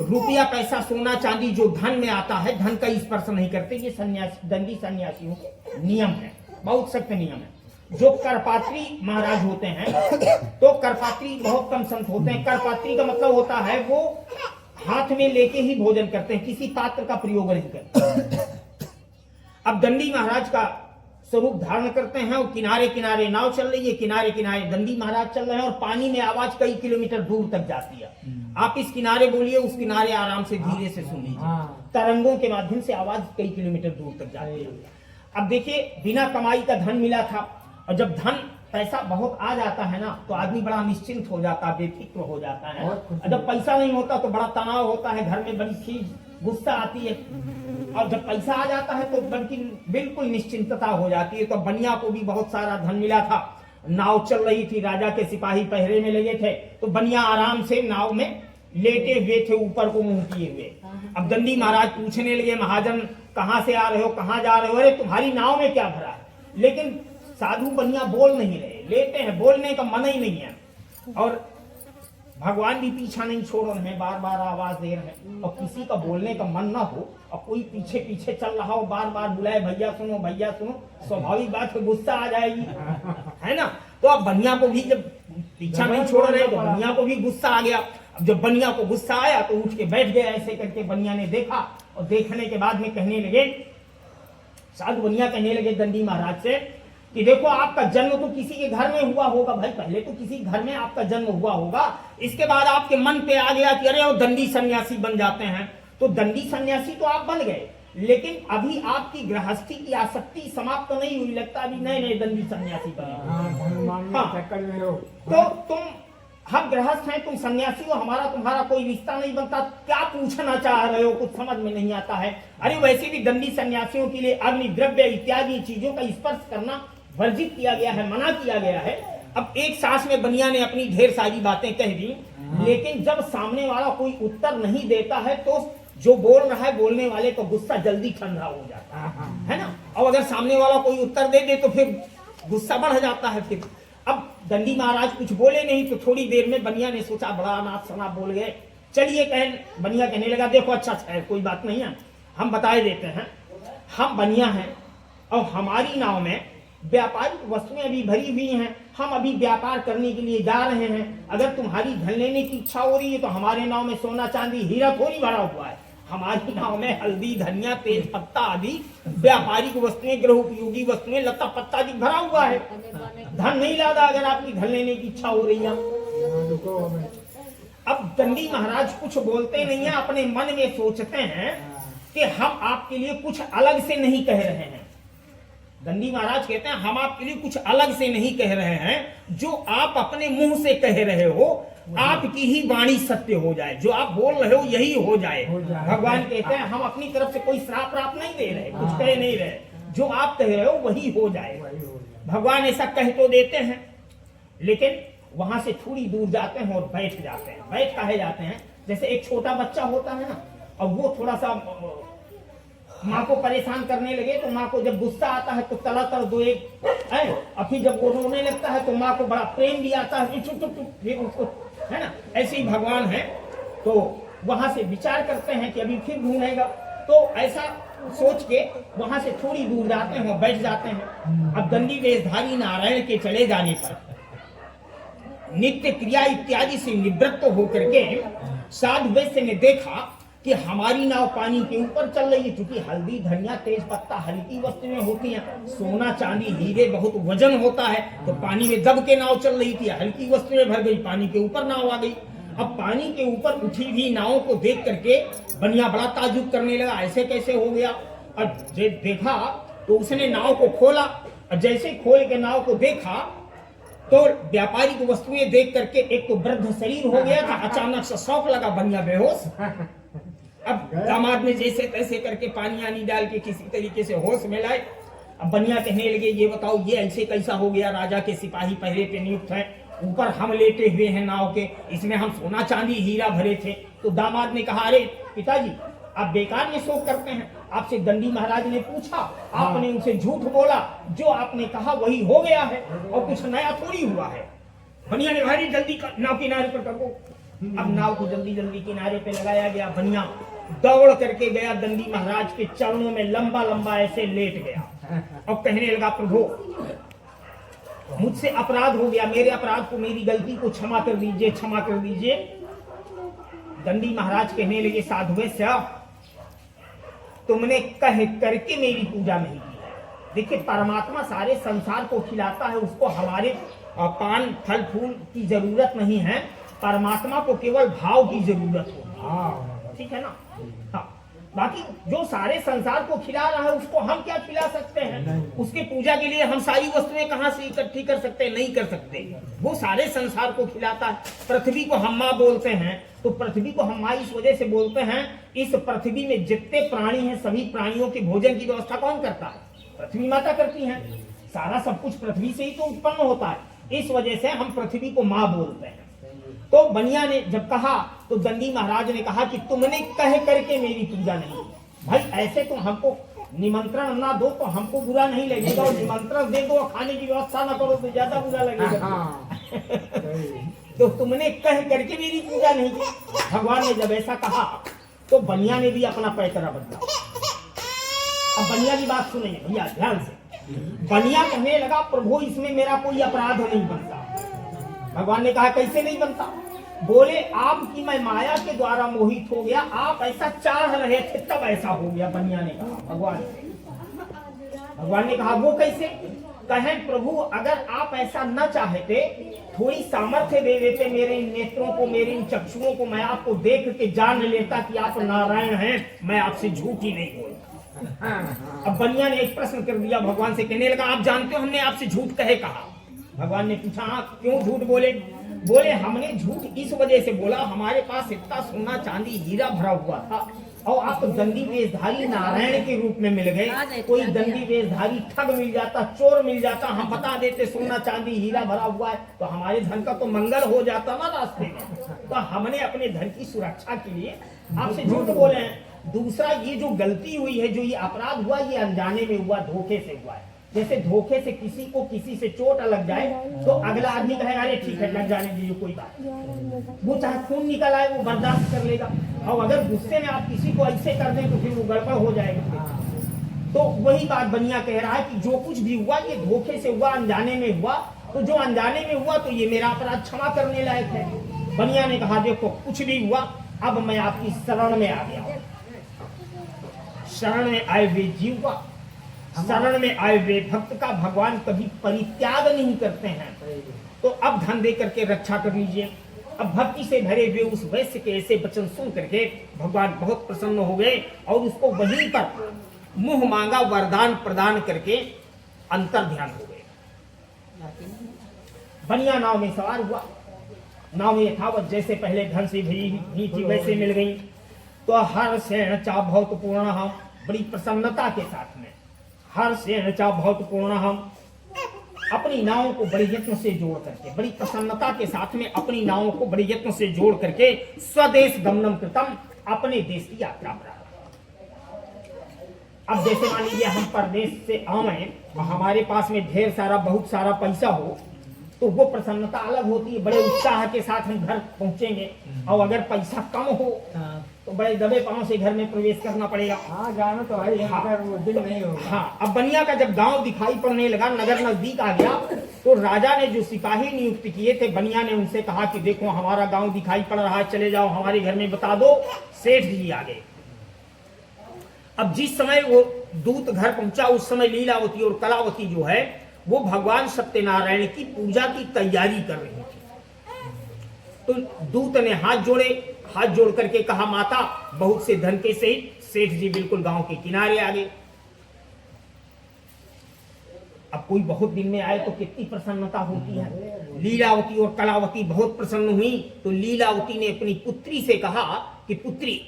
S3: रुपया पैसा सोना चांदी जो धन में आता है, धन का स्पर्श नहीं करते। ये सन्यासी दंडी सन्यासियों के नियम है, बहुत सख्त नियम है। जो करपात्री महाराज होते हैं, तो करपात्री बहुत कम संत होते हैं। करपात्री का मतलब होता है वो हाथ में लेके ही भोजन करते हैं, किसी पात्र का प्रयोग नहीं करते। अब दंडी महाराज का स्वरूप धारण करते हैं और किनारे किनारे नाव चल रही है, किनारे किनारे दंडी महाराज चल रहे हैं और पानी में आवाज कई किलोमीटर दूर तक जाती है। आप इस किनारे बोलिए, उस किनारे आराम से धीरे से सुन लीजिए, तरंगों के माध्यम से आवाज कई किलोमीटर दूर तक जाती है। अब देखिए, बिना कमाई का धन मिला था, और जब धन पैसा बहुत आ जाता है ना तो आदमी बड़ा निश्चिंत हो जाता है, बेफिक्र हो जाता है। और जब पैसा नहीं होता तो बड़ा तनाव होता है, घर में बड़ी खींच गुस्सा आती है। और जब पैसा आ जाता है तो बल्कि बिल्कुल निश्चिंतता हो जाती है। तो बनिया को भी बहुत सारा धन मिला था, नाव चल रही थी, राजा के सिपाही पहरे में लगे थे, तो बनिया आराम से नाव में लेटे हुए थे, ऊपर को मुंह किए हुए। अब दंडी महाराज पूछने लगे, महाजन कहाँ से आ रहे हो, कहाँ जा रहे हो? अरे तुम्हारी नाव में क्या भरा है? लेकिन साधु बनिया बोल नहीं रहे, लेटे हैं, बोलने का मन ही नहीं है। और भगवान भी पीछा नहीं छोड़ रहे हैं, बार बार आवाज दे रहे हैं। और किसी का बोलने का मन ना हो और कोई पीछे पीछे चल रहा हो, बार बार बुलाए, भैया सुनो भैया सुनो, स्वाभाविक बात है गुस्सा आ जाएगी, है ना। तो अब बनिया को भी जब पीछा नहीं छोड़ रहे तो बनिया को भी गुस्सा आ गया। अब जब बनिया को गुस्सा आया तो उठ के बैठ गया। ऐसे करके बनिया ने देखा और देखने के बाद में कहने लगे, साधु बनिया कहने लगे दंडी महाराज से कि देखो, आपका जन्म तो किसी के घर में हुआ होगा भाई, पहले तो किसी घर में आपका जन्म हुआ होगा, इसके बाद आपके मन पे आ गया कि अरे वो दंडी सन्यासी बन जाते हैं। तो दंडी सन्यासी तो आप बन गए, लेकिन अभी आपकी गृहस्थी की आसक्ति समाप्त नहीं हुई, लगता अभी नए नए दंडी सन्यासी बने। तो तुम, हम गृहस्थ हैं, तुम सन्यासी हो, हमारा तुम्हारा कोई रिश्ता नहीं बनता, क्या पूछना चाह रहे हो, कुछ समझ में नहीं आता है। अरे वैसे भी दंडी सन्यासियों के लिए अग्नि द्रव्य इत्यादि चीजों का स्पर्श करना वर्जित किया गया है, मना किया गया है। अब एक सांस में बनिया ने अपनी ढेर सारी बातें कह दी, लेकिन जब सामने वाला कोई उत्तर नहीं देता है तो जो बोल रहा है, बोलने वाले का गुस्सा जल्दी ठंडा हो जाता है ना। और अगर सामने वाला कोई उत्तर दे दे तो फिर गुस्सा बढ़ जाता है। फिर अब दंडी महाराज कुछ बोले नहीं, तो थोड़ी देर में बनिया ने सोचा बड़ा अनाप शनाप बोल गए। चलिए बनिया कहने लगा, देखो अच्छा है, कोई बात नहीं है, हम बताए देते हैं। हम बनिया हैं और हमारी नाव में व्यापारिक वस्तुएं अभी भरी हुई हैं, हम अभी व्यापार करने के लिए जा रहे हैं। अगर तुम्हारी धन लेने की इच्छा हो रही है तो हमारे नाव में सोना चांदी हीरा थोड़ी भरा हुआ है, हमारी नाव में हल्दी धनिया तेज पत्ता आदि व्यापारिक वस्तुएं, गृह उपयोगी वस्तुएं, लता पत्ता आदि भरा हुआ है। धन नहीं लादा अगर आपकी धन लेने की इच्छा हो रही है। अब दंडी महाराज कुछ बोलते नहीं है, अपने मन में सोचते हैं कि हम आपके लिए कुछ अलग से नहीं कह रहे हैं। दंडी महाराज कहते हैं, हम आपके लिए कुछ अलग से नहीं कह रहे हैं, जो आप अपने मुंह से कह रहे हो आपकी ही वाणी सत्य हो जाए, जो आप बोल रहे हो यही हो जाए। भगवान कहते हैं, हम अपनी तरफ से कोई श्राप प्राप नहीं दे रहे, कुछ कह नहीं रहे, जो आप कह रहे हो वही हो जाए। भगवान ऐसा कह तो देते हैं, लेकिन वहां से थोड़ी दूर जाते हैं और बैठ जाते हैं। बैठ कहे जाते हैं, जैसे एक छोटा बच्चा होता है ना, और वो थोड़ा सा माँ को परेशान करने लगे तो माँ को जब गुस्सा आता है तो तला तर दो एक है, और फिर जब वो रोने लगता है तो माँ को बड़ा प्रेम भी आता है, फिर उसको, है ना। ऐसे ही भगवान है, तो वहां से विचार करते हैं कि अभी फिर ढूंढेगा, तो ऐसा सोच के वहां से थोड़ी दूर जाते हैं और बैठ जाते हैं। अब दंडी वेशधारी नारायण के चले जाने पर नित्य क्रिया इत्यादि से निवृत्त होकर के साधु वैश्य ने देखा कि हमारी नाव पानी के ऊपर चल रही है, क्योंकि हल्दी धनिया तेज पत्ता हल्की वस्तुएं होती हैं, सोना चांदी हीरे बहुत वजन होता है, तो पानी में दब के नाव चल रही थी, हल्की वस्तुएं भर गई, पानी के ऊपर नाव आ गई। अब पानी के ऊपर उठी हुई नाव को देख करके बनिया बड़ा ताज्जुब करने लगा, ऐसे कैसे हो गया। और देखा तो उसने नाव को खोला और जैसे खोल के नाव को देखा तो व्यापारिक वस्तुएं देख करके एक तो वृद्ध शरीर हो गया था, अचानक से शौक लगा, बनिया बेहोश। अब दामाद ने जैसे तैसे करके पानी आनी डाल के किसी तरीके से होश में लाए। अब बनिया कहने लगे ये बताओ ये ऐसे कैसा हो गया, राजा के सिपाही पहरे पे नियुक्त हैं, ऊपर हम लेटे हुए हैं नाव के, इसमें हम सोना चांदी हीरा भरे थे। तो दामाद ने कहा अरे पिताजी आप बेकार ये शोक करते हैं, आपसे दंडी महाराज ने पूछा, आपने उनसे झूठ बोला, जो आपने कहा वही हो गया है और कुछ नया थोड़ी हुआ है। बनिया ने भारी जल्दी नाव किनारे पर कर दो। अब नाव को जल्दी जल्दी किनारे पे लगाया गया। बनिया दौड़ करके गया, दंडी महाराज के चरणों में लंबा लंबा ऐसे लेट गया और कहने लगा प्रभु मुझसे अपराध हो गया, मेरे अपराध को, मेरी गलती को क्षमा कर दीजिए, क्षमा कर दीजिए। दंडी महाराज कहने लगे साधु तुमने कह करके मेरी पूजा नहीं की है। देखिए परमात्मा सारे संसार को खिलाता है, उसको हमारे पान फल फूल की जरूरत नहीं है, परमात्मा को केवल भाव की जरूरत होगी, ठीक है ना। हाँ बाकी जो सारे संसार को खिला रहा है उसको हम क्या खिला सकते हैं, उसकी पूजा के लिए हम सारी वस्तुएं कहां से इकट्ठी कर सकते हैं, नहीं कर सकते। वो सारे संसार को खिलाता है। पृथ्वी को हम माँ बोलते हैं, तो पृथ्वी को हम माँ इस वजह से बोलते हैं, इस पृथ्वी में जितने प्राणी हैं सभी प्राणियों के भोजन की व्यवस्था कौन करता है, पृथ्वी माता करती है। सारा सब कुछ पृथ्वी से ही तो उत्पन्न होता है, इस वजह से हम पृथ्वी को माँ बोलते हैं। तो बनिया ने जब कहा तो दंडी महाराज ने कहा कि तुमने कह करके मेरी पूजा नहीं की। भाई ऐसे तुम हमको निमंत्रण ना दो तो हमको बुरा नहीं लगेगा, और निमंत्रण दे दो और खाने की व्यवस्था ना करो तो ज्यादा बुरा लगेगा। तो तुमने कह करके मेरी पूजा नहीं की। भगवान ने जब ऐसा कहा तो बनिया ने भी अपना पैतरा बदला। अब बनिया की बात सुनिए भैया ध्यान से। बनिया कहने लगा प्रभु इसमें मेरा कोई अपराध नहीं बनता। भगवान ने कहा कैसे नहीं बनता, बोले आपकी मैं माया के द्वारा मोहित हो गया, आप ऐसा चाह रहे थे तब ऐसा हो गया। बनिया ने कहा भगवान ने कहा वो कैसे, कहे प्रभु अगर आप ऐसा न चाहते, थोड़ी सामर्थ्य दे देते मेरे इन नेत्रों को, मेरे इन चक्षुओं को, मैं आपको देख के जान लेता कि आप नारायण हैं, मैं आपसे झूठ ही नहीं बोलता। अब बनिया ने एक प्रश्न कर दिया भगवान से, कहने लगा आप जानते हो हमने आपसे झूठ कहे कहा। भगवान ने पूछा हाँ क्यों झूठ बोले, बोले हमने झूठ इस वजह से बोला, हमारे पास इतना सोना चांदी हीरा भरा हुआ था और आप दंडी वेशधारी नारायण के रूप में मिल गए। कोई दंडी वेशधारी ठग मिल जाता, चोर मिल जाता, हम बता देते सोना चांदी हीरा भरा हुआ है तो हमारे धन का तो मंगल हो जाता ना रास्ते में। तो हमने अपने धन की सुरक्षा के लिए आपसे झूठ बोले हैं। दूसरा ये जो गलती हुई है, जो ये अपराध हुआ, ये अनजाने में हुआ, धोखे से हुआ है। जैसे धोखे से किसी को किसी से चोट लग जाए तो अगला आदमी कहेगा अरे ठीक है लग जाने दीजिए कोई बात, वो चाहे खून निकल आए वो बर्दाश्त कर लेगा। और अगर गुस्से में आप किसी को ऐसे कर दें तो फिर वो गड़बड़ हो जाएगा। तो वही बात बनिया कह रहा है कि जो कुछ भी हुआ ये धोखे से हुआ, अनजाने में हुआ, तो जो अनजाने में हुआ तो ये मेरा अपराध क्षमा करने लायक है। बनिया ने कहा देखो कुछ भी हुआ, अब मैं आपकी शरण में आ गया। शरण में आए हुए जीव का, शरण में आए हुए भक्त का भगवान कभी परित्याग नहीं करते हैं। तो अब धन दे करके रक्षा कर लीजिए। अब भक्ति से भरे हुए उस वैश्य के ऐसे वचन सुन करके भगवान बहुत प्रसन्न हो गए और उसको वहीं पर मुंह मांगा वरदान प्रदान करके अंतर ध्यान हो गए। बनिया नाव में सवार हुआ, नाव में यथावत जैसे पहले धन से भरी थी वैसे मिल गई। तो हर सेण चा बहुत पूर्ण, हम बड़ी प्रसन्नता के साथ में, हर सेण चा बहुत पूर्ण, हम अपनी नावों को बड़े यत्न से जोड़ करके, बड़ी प्रसन्नता के साथ में अपनी नावों को बड़े यत्न से जोड़ करके स्वदेश गमनम कृतम, अपने देश की यात्रा पर। अब जैसे मान लीजिए हम परदेश से आए और हमारे पास में ढेर सारा बहुत सारा पैसा हो तो वो प्रसन्नता अलग होती है, बड़े उत्साह के साथ हम घर पहुंचेंगे। और अगर पैसा कम हो तो बड़े दबे पांव से घर में प्रवेश करना पड़ेगा।
S2: हाँ जाना तो है, अगर वो दिन नहीं होगा।
S3: हाँ, अब बनिया का जब गांव दिखाई पड़ने लगा, नगर नजदीक आ गया, तो राजा ने जो सिपाही नियुक्त किए थे, बनिया ने उनसे कहा कि देखो हमारा गांव दिखाई पड़ रहा है, चले जाओ हमारे घर में बता दो। सेठ जी आ गए। अब जिस समय वो दूत घर पहुंचा उस समय लीलावती और कलावती जो है वो भगवान सत्यनारायण की पूजा की तैयारी कर रही थी। तो दूत ने हाथ जोड़े, हाथ जोड़ करके कहा माता बहुत से धन के सहित सेठ जी बिल्कुल गांव के किनारे आ गए। अब कोई बहुत दिन में आए तो कितनी प्रसन्नता होती है। लीलावती और कलावती बहुत प्रसन्न हुई तो लीलावती ने अपनी पुत्री से कहा कि पुत्री,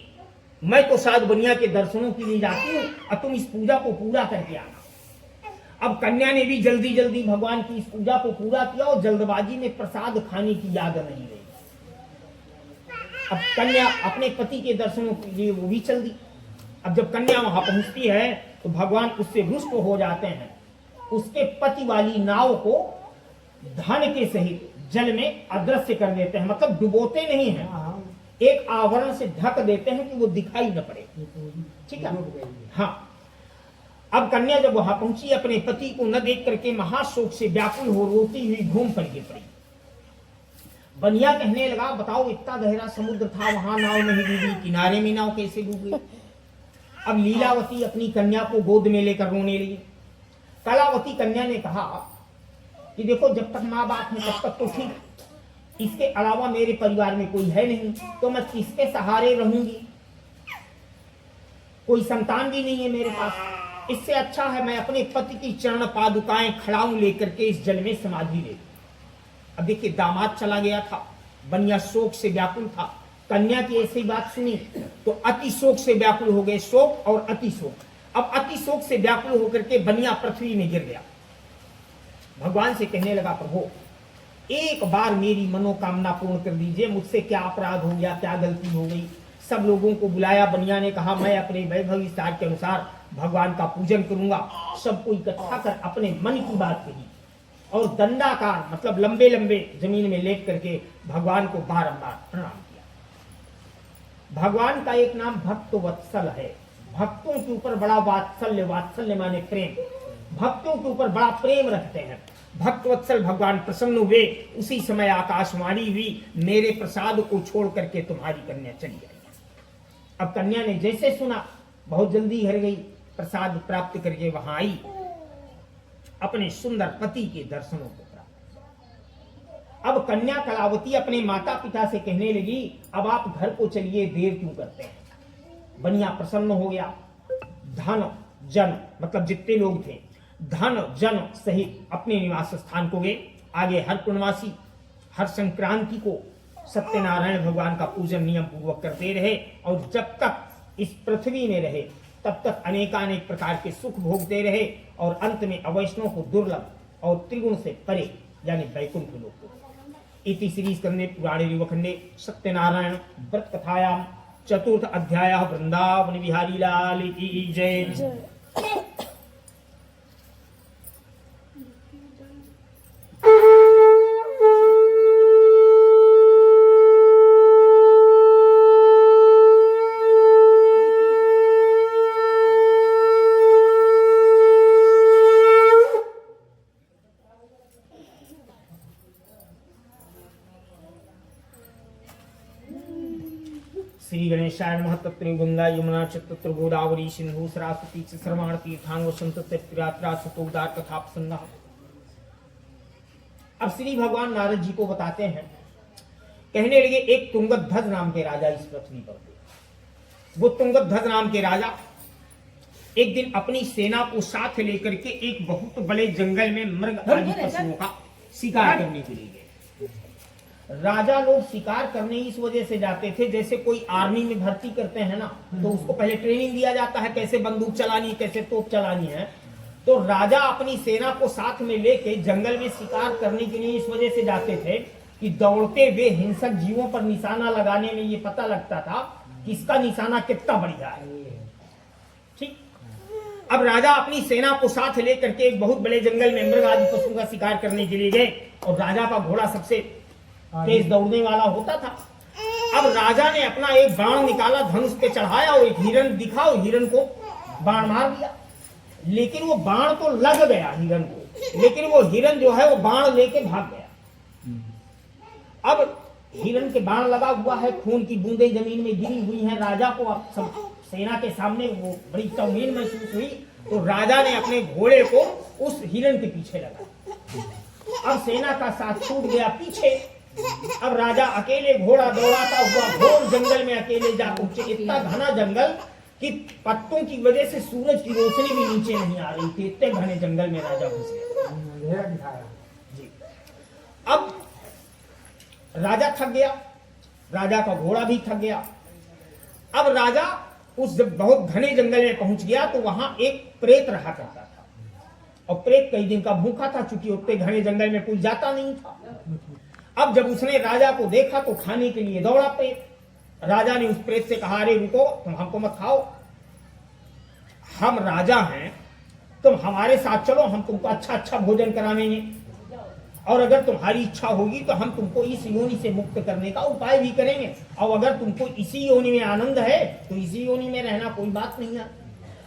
S3: मैं तो साध बनिया के दर्शनों के लिए जाती हूँ और तुम इस पूजा को पूरा करके आना। अब कन्या ने भी जल्दी जल्दी भगवान की इस पूजा को पूरा किया और जल्दबाजी में प्रसाद खाने की याद नहीं रही। अब कन्या अपने पति के दर्शनों के लिए वो भी चल दी। अब जब कन्या वहां पहुंचती है तो भगवान उससे रुष्ट हो जाते हैं। उसके पति वाली नाव को धन के सहित जल में अदृश्य कर देते हैं, मतलब डुबोते नहीं हैं, एक आवरण से ढक देते हैं कि वो दिखाई न पड़े। ठीक है, हाँ। अब कन्या जब वहां पहुंची अपने पति को न देख करके महाशोक से व्याकुल हो रोती हुई घूम कर गिर पड़ी। बनिया कहने लगा, बताओ इतना गहरा समुद्र था, वहां नाव नहीं डूबी, किनारे में नाव कैसे डूब गई। अब लीलावती अपनी कन्या को गोद में लेकर रोने लगी। कलावती कन्या ने कहा कि देखो, जब तक माँ बाप है तब तक तो ठीक, इसके अलावा मेरे परिवार में कोई है नहीं, तो मैं किसके सहारे रहूंगी, कोई संतान भी नहीं है मेरे पास। इससे अच्छा है मैं अपने पति की चरण पादुकाएं खड़ाऊं लेकर के इस जल में समाधि ले। अब देखिए, दामाद चला गया था, बनिया शोक से व्याकुल था। कन्या की ऐसी बात सुनी तो अति शोक से व्याकुल हो गए, शोक और अति शोक। अब अति शोक से व्याकुल होकर के बनिया पृथ्वी में गिर गया। भगवान से कहने लगा, प्रभु एक बार मेरी मनोकामना पूर्ण कर दीजिए, मुझसे क्या अपराध हो गया, क्या गलती हो गई। सब लोगों को बुलाया। बनिया ने कहा, मैं अपने वैभव विस्तार के अनुसार भगवान का पूजन करूंगा। सबको इकट्ठा कर अपने मन की बात कही और दंडाकार, मतलब लंबे लंबे जमीन में लेट करके भगवान को बारंबार प्रणाम किया। भगवान का एक नाम भक्त वत्सल है। भक्तों के ऊपर बड़ा वात्सल्य, वात्सल्य माने प्रेम, भक्तों के ऊपर बड़ा प्रेम रखते हैं। भक्त वत्सल भगवान प्रसन्न हुए। उसी समय आकाशवाणी हुई, मेरे प्रसाद को छोड़ करके तुम्हारी कन्या चली आई। अब कन्या ने जैसे सुना बहुत जल्दी घर गई, प्रसाद प्राप्त करके वहां आई, अपने सुंदर पति के दर्शनों को प्राप्त। अब कन्या कलावती अपने माता पिता से कहने लगी, अब आप घर को चलिए, देर क्यों करते हैं। बनिया प्रसन्न हो गया। धन जन, मतलब जितने लोग थे, धन जन सहित अपने निवास स्थान को गए। आगे हर पूर्णमासी, हर संक्रांति को सत्यनारायण भगवान का पूजन नियम पूर्वक करते रहे और जब तक इस पृथ्वी में रहे तब तक अनेकानेक प्रकार के सुख भोगते रहे और अंत में अवैष्णव को दुर्लभ और त्रिगुण से परे यानी वैकुंठ लोक को। इति श्री स्कंदे पुराणे रेवखंडे सत्यनारायण व्रत कथायाम चतुर्थ अध्याय वृंदावन बिहारी लाल की जय। श्री गणेशाय नमः। तत्र गंगा यमुना च तत्र गोदावरी सिंधु सरस्वती च सर्वाणि तीर्थानि वसन्ति तत्र सतोदार कथा प्रसन्नः। अब श्री भगवान नारद जी को बताते हैं, कहने लगे, एक तुंगध्वज नाम के राजा इस पृथ्वी पर थे। वो तुंगध्वज नाम के राजा एक दिन अपनी सेना को साथ लेकर के एक बहुत बड़े जंगल में मृग आदि पशुओं का शिकार करने के लिए गए। राजा लोग शिकार करने इस वजह से जाते थे, जैसे कोई आर्मी में भर्ती करते हैं ना, तो उसको पहले ट्रेनिंग दिया जाता है कैसे बंदूक चलानी, कैसे तोप चलानी है। तो राजा अपनी सेना को साथ में लेके जंगल में शिकार करने के लिए इस वजह से जाते थे कि दौड़ते हुए हिंसक जीवों पर निशाना लगाने में ये पता लगता था कि इसका निशाना कितना बढ़िया है। ठीक। अब राजा अपनी सेना को साथ लेकर के एक बहुत बड़े जंगल में मृग आदि पशुओं का शिकार करने के लिए गए और राजा का घोड़ा सबसे तेज दौड़ने वाला होता था। अब राजा ने अपना एक बाण निकाला, धनुष पे चढ़ाया और एक हिरण दिखा और हिरण को बाण मार दिया। लेकिन वो बाण तो लग गया हिरण को, लेकिन वो हिरण जो है वो बाण लेके भाग गया। अब हिरण के बाण लगा हुआ है, खून की बूंदें जमीन में गिरी हुई हैं। राजा को अब सब सेना के सामने वो बड़ी तौहीन महसूस हुई, तो राजा ने अपने घोड़े को उस हिरण के पीछे लगा। अब सेना का साथ छूट गया पीछे। अब राजा अकेले घोड़ा दौड़ाता हुआ घोर जंगल में अकेले जा पहुंचे। इतना घना जंगल कि पत्तों की वजह से सूरज की रोशनी भी नीचे नहीं आ रही थी। इतने घने जंगल में राजा घुस गया जी। अब राजा थक गया, राजा का घोड़ा भी थक गया। अब राजा उस जब बहुत घने जंगल में पहुंच गया तो वहां एक प्रेत रहा करता था, और प्रेत कई दिन का भूखा था, चूंकि उतने घने जंगल में कोई जाता नहीं था। अब जब उसने राजा को देखा तो खाने के लिए दौड़ा प्रेत। राजा ने उस प्रेत से कहा, अरे रुको, तुम हमको मत खाओ, हम राजा हैं, तुम हमारे साथ चलो, हम तुमको अच्छा अच्छा भोजन करावेंगे, और अगर तुम्हारी इच्छा होगी तो हम तुमको इस योनि से मुक्त करने का उपाय भी करेंगे, और अगर तुमको इसी योनि में आनंद है तो इसी योनि में रहना, कोई बात नहीं है।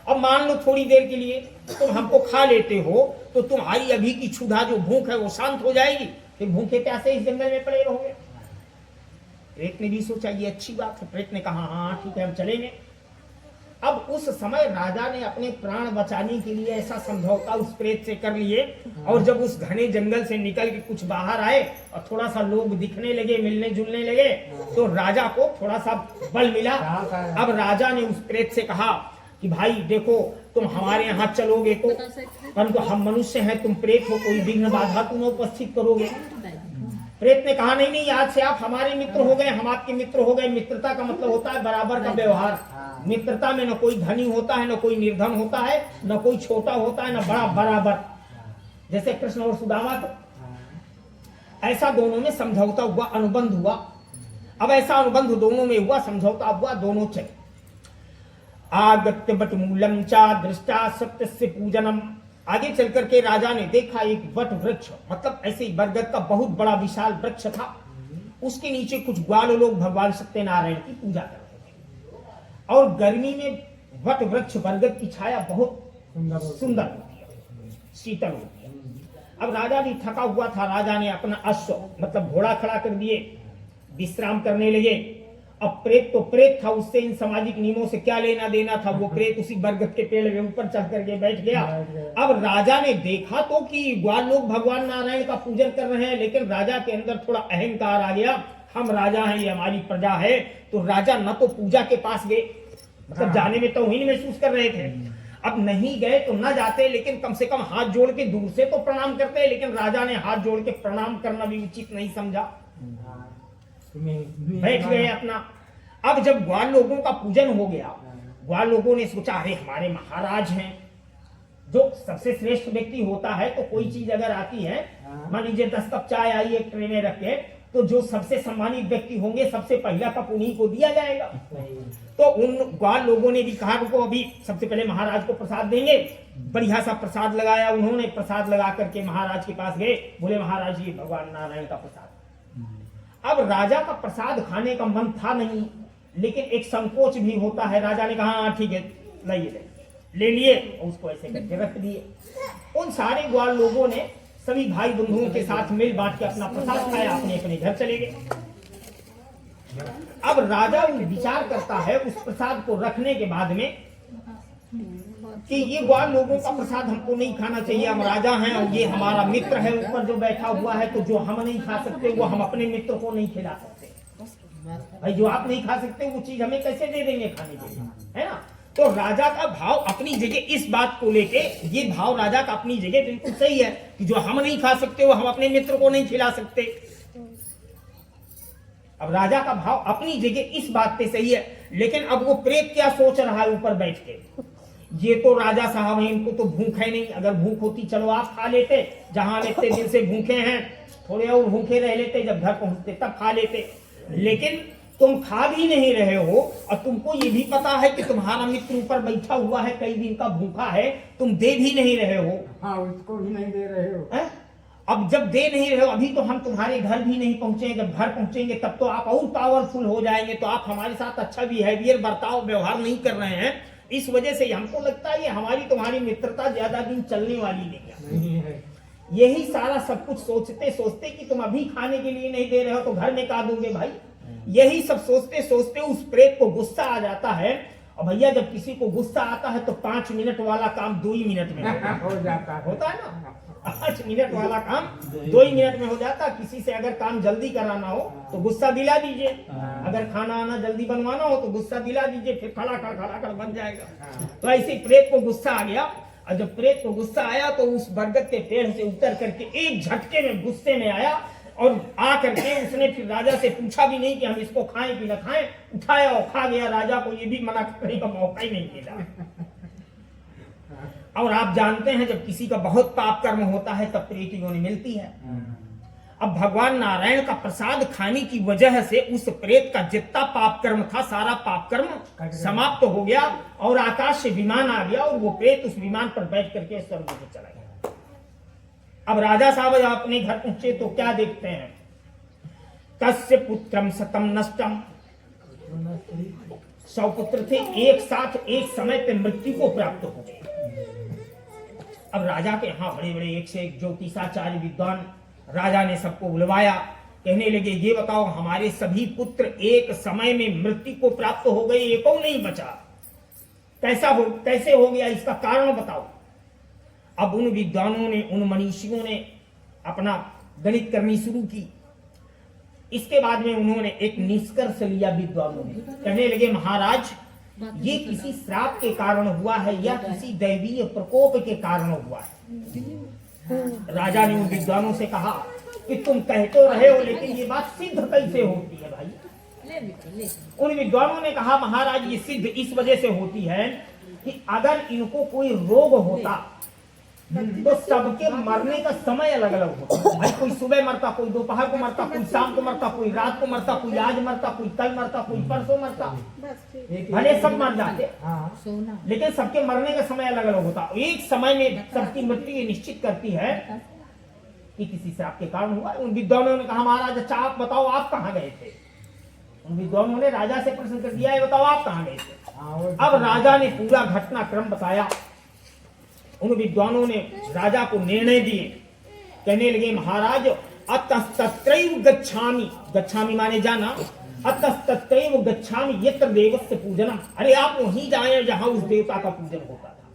S3: अब मान लो थोड़ी देर के लिए तुम हमको खा लेते हो तो तुम्हारी अभी की क्षुधा जो भूख है वो शांत हो जाएगी, फिर भूखे प्यासे इस जंगल में पड़े रहोगे। प्रेत ने भी सोचा ये अच्छी बात है। प्रेत ने कहा हाँ ठीक है, हम चलेंगे। अब उस समय राजा ने अपने प्राण बचाने के लिए ऐसा समझौता उस प्रेत से कर लिए, और जब उस घने जंगल से निकल के कुछ बाहर आए और थोड़ा सा लोग दिखने लगे, मिलने जुलने लगे, तो राजा को थोड़ा सा बल मिला। अब राजा ने उस प्रेत से कहा कि भाई देखो, तुम हमारे यहाँ चलोगे तो, परंतु हम मनुष्य हैं, तुम प्रेत हो, कोई विघ्न बाधा तुम उपस्थित करोगे। प्रेत ने कहा नहीं नहीं, आज से आप हमारे मित्र हो गए, हम आपके मित्र हो गए। मित्रता का मतलब होता है बराबर का व्यवहार। मित्रता में न कोई धनी होता है, न कोई निर्धन होता है, न कोई छोटा होता है, न बड़ा, बराबर। जैसे कृष्ण और सुदामा, तो ऐसा दोनों में समझौता हुआ, अनुबंध हुआ। अब ऐसा अनुबंध दोनों में हुआ, समझौता हुआ, दोनों चले। आगत्य बट मूलम चा दृष्टा सत्य से पूजनम। आगे चल करके राजा ने देखा एक वट वृक्ष, मतलब ऐसे बरगद का बहुत बड़ा विशाल वृक्ष था। उसके नीचे कुछ ग्वाल लोग भगवान सत्यनारायण की पूजा कर रहे थे, और गर्मी में वट वृक्ष बरगद की छाया बहुत सुंदर होती है, शीतल होती है। अब राजा भी थका हुआ था। राजा ने अपना अश्व मतलब घोड़ा खड़ा कर दिए, विश्राम करने लगे। अब प्रेत तो प्रेत था, उससे इन सामाजिक नियमों से क्या लेना देना था। वो प्रेत उसी बरगद के पेड़ के ऊपर चढ़ करके बैठ गया। अब राजा ने देखा तो कि ग्वाल लोग भगवान नारायण का पूजन कर रहे हैं, लेकिन राजा के अंदर थोड़ा अहंकार आ गया। हम राजा हैं, ये हमारी प्रजा है। तो राजा न तो पूजा के पास गए, मतलब जाने में तौहीन महसूस कर रहे थे। अब नहीं गए तो न जाते, लेकिन कम से कम हाथ जोड़ के दूर से तो प्रणाम करते। लेकिन राजा ने हाथ जोड़ के प्रणाम करना भी उचित नहीं समझा, बैठ गए अपना। अब जब ग्वाल लोगों का पूजन हो गया, ग्वाल लोगों ने सोचा अरे हमारे महाराज हैं, जो सबसे श्रेष्ठ व्यक्ति होता है, तो कोई चीज अगर आती है, मान लीजिए 10 कप चाय आई एक ट्रे में रख के, तो जो सबसे सम्मानित व्यक्ति होंगे सबसे पहला कप उन्हीं को दिया जाएगा। तो उन ग्वाल लोगों ने भी कहा को अभी सबसे पहले महाराज को प्रसाद देंगे। बढ़िया सा प्रसाद लगाया उन्होंने। प्रसाद लगा करके महाराज के पास गए, बोले महाराज जी भगवान नारायण का प्रसाद। अब राजा का प्रसाद खाने का मन था नहीं, लेकिन एक संकोच भी होता है। राजा ने कहा हाँ ठीक है, लाइए, ले लिए और उसको ऐसे करके रख दिए। उन सारे ग्वाल लोगों ने सभी भाई बंधुओं के साथ मिल बांट के अपना प्रसाद खाया, अपने अपने घर चले गए। अब राजा विचार करता है उस प्रसाद को रखने के बाद में कि ये ग्वाल लोगों का प्रसाद हमको नहीं खाना चाहिए, हम राजा हैं और ये हमारा मित्र है ऊपर जो बैठा हुआ है, तो जो हम नहीं खा सकते वो हम अपने मित्र को नहीं खिला सकते। भाई जो आप नहीं खा सकते वो चीज हमें कैसे दे देंगे खाने के लिए, है ना। तो राजा का भाव अपनी जगह, इस बात को लेके ये भाव राजा का अपनी जगह बिल्कुल सही है कि जो हम नहीं खा सकते वो हम अपने मित्र को नहीं खिला सकते। अब राजा का भाव अपनी जगह इस बात पे सही है, लेकिन अब वो प्रेत क्या सोच रहा है ऊपर बैठ के, ये तो राजा साहब हैं, इनको तो भूख है नहीं। अगर भूख होती चलो आप खा लेते, जहां इतने दिन से भूखे हैं थोड़े और भूखे रह लेते, जब घर पहुंचते तब खा लेते। लेकिन तुम खा भी नहीं रहे हो और तुमको ये भी पता है कि तुम्हारा मित्र ऊपर बैठा हुआ है, कई दिन का भूखा है, तुम दे भी नहीं रहे हो।
S5: हाँ, उसको भी नहीं दे रहे हो।
S3: अब जब दे नहीं रहे हो, अभी तो हम तुम्हारे घर भी नहीं पहुंचे, जब घर पहुंचेंगे तब तो आप और पावरफुल हो जाएंगे, तो आप हमारे साथ अच्छा बिहेवियर बर्ताव व्यवहार नहीं कर रहे हैं। इस वजह से हमको लगता है ये हमारी तुम्हारी मित्रता ज्यादा दिन चलने वाली नहीं है। यही सारा सब कुछ सोचते सोचते कि तुम अभी खाने के लिए नहीं दे रहे हो तो घर में का दोगे भाई, यही सब सोचते सोचते उस प्रेत को गुस्सा आ जाता है। और भैया जब किसी को गुस्सा आता है तो 5 मिनट वाला काम 2 ही मिनट में
S5: हो जाता है,
S3: होता है ना। 5 मिनट वाला काम 2 ही मिनट में हो जाता। किसी से अगर काम जल्दी कराना हो तो गुस्सा दिला दीजिए, अगर खाना आना जल्दी बनवाना हो तो गुस्सा दिला दीजिए, फिर खड़ा कर बन जाएगा। तो ऐसे प्रेत को गुस्सा आ गया, और जब प्रेत को गुस्सा आया तो उस बरगद के पेड़ से उतर करके एक झटके में गुस्से में आया, और आ करके उसने फिर राजा से पूछा भी नहीं कि हम इसको खाएं कि न खाएं, उठाया और खा गया। राजा को ये भी मना करने का मौका ही नहीं मिला। और आप जानते हैं जब किसी का बहुत पाप कर्म होता है तब प्रेत की योनि मिलती है। अब भगवान नारायण का प्रसाद खाने की वजह से उस प्रेत का जितना पाप कर्म था सारा पाप कर्म समाप्त हो गया, और आकाश से विमान आ गया, और वो प्रेत उस विमान पर बैठ करके स्वर्ग में चला गया। अब राजा साहब अपने घर पहुंचे तो क्या देखते हैं, तस्य पुत्रम सतम नष्टम, 100 पुत्र थे, एक साथ एक समय पे मृत्यु को प्राप्त हो गए। अब राजा के यहाँ बड़े बड़े एक से एक ज्योतिषाचार्य विद्वान, राजा ने सबको बुलवाया, कहने लगे ये बताओ हमारे सभी पुत्र एक समय में मृत्यु को प्राप्त हो गए, एक नहीं बचा, कैसे हो गया, इसका कारण बताओ। अब उन विद्वानों ने, उन मनीषियों ने अपना गणित करनी शुरू की। इसके बाद में उन्होंने एक निष्कर्ष लिया विद्वानों ने, कहने लगे महाराज ये किसी श्राप के कारण हुआ है या किसी दैवीय प्रकोप के कारण हुआ है। राजा ने उन विद्वानों से कहा कि तुम कह तो रहे हो लेकिन ये बात सिद्ध कैसे होती है भाई। उन विद्वानों ने कहा महाराज ये सिद्ध इस वजह से होती है कि अगर इनको कोई रोग होता तो सबके मरने का समय अलग अलग होता। भाई कोई सुबह मरता, कोई दोपहर को मरता, कोई शाम को मरता, कोई रात को मरता, कोई आज मरता, कोई कल मरता, कोई परसों मरता, भले सब मर जाते लेकिन सबके मरने का समय अलग अलग होता। एक समय में सबकी मृत्यु ये निश्चित करती है कि किसी से आपके कारण हुआ। उन विद्वानों ने कहा महाराज अच्छा आप बताओ आप कहाँ गए थे। उन विद्वानों ने राजा से प्रश्न कर दिया है बताओ आप कहाँ गए थे। अब राजा ने पूरा घटनाक्रम बताया। उन विद्वानों ने राजा को निर्णय दिए, कहने लगे महाराज अतस्तत्रैव गच्छामि, गच्छामि माने जाना, अतस्तत्रैव गच्छामि यत्र देवस्य पूजनम, अरे आप वहीं जाए जहां उस देवता का पूजन होता था।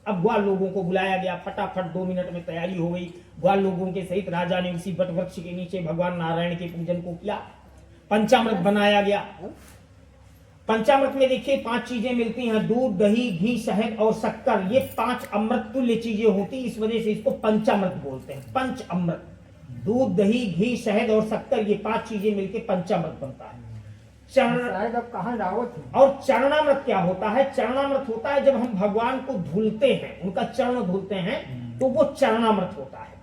S3: अब ग्वाल लोगों को बुलाया गया, फटाफट 2 मिनट में तैयारी हो गई। ग्वाल लोगों के सहित राजा ने उसी वट वृक्ष के नीचे भगवान नारायण के पूजन को किया। पंचामृत बनाया गया। पंचामृत में देखिए 5 चीजें मिलती हैं, दूध, दही, घी, शहद और शक्कर। ये 5 अमृत तुल्य चीजें होती, इस वजह से इसको पंचामृत बोलते हैं। पंच अमृत, दूध, दही, घी, शहद और शक्कर, ये 5 चीजें मिलके पंचामृत बनता है।
S5: कहाँ जाओ।
S3: और चरणामृत क्या होता है? चरणामृत होता है जब हम भगवान को धुलते हैं, उनका चरण धुलते हैं तो वो चरणामृत होता है।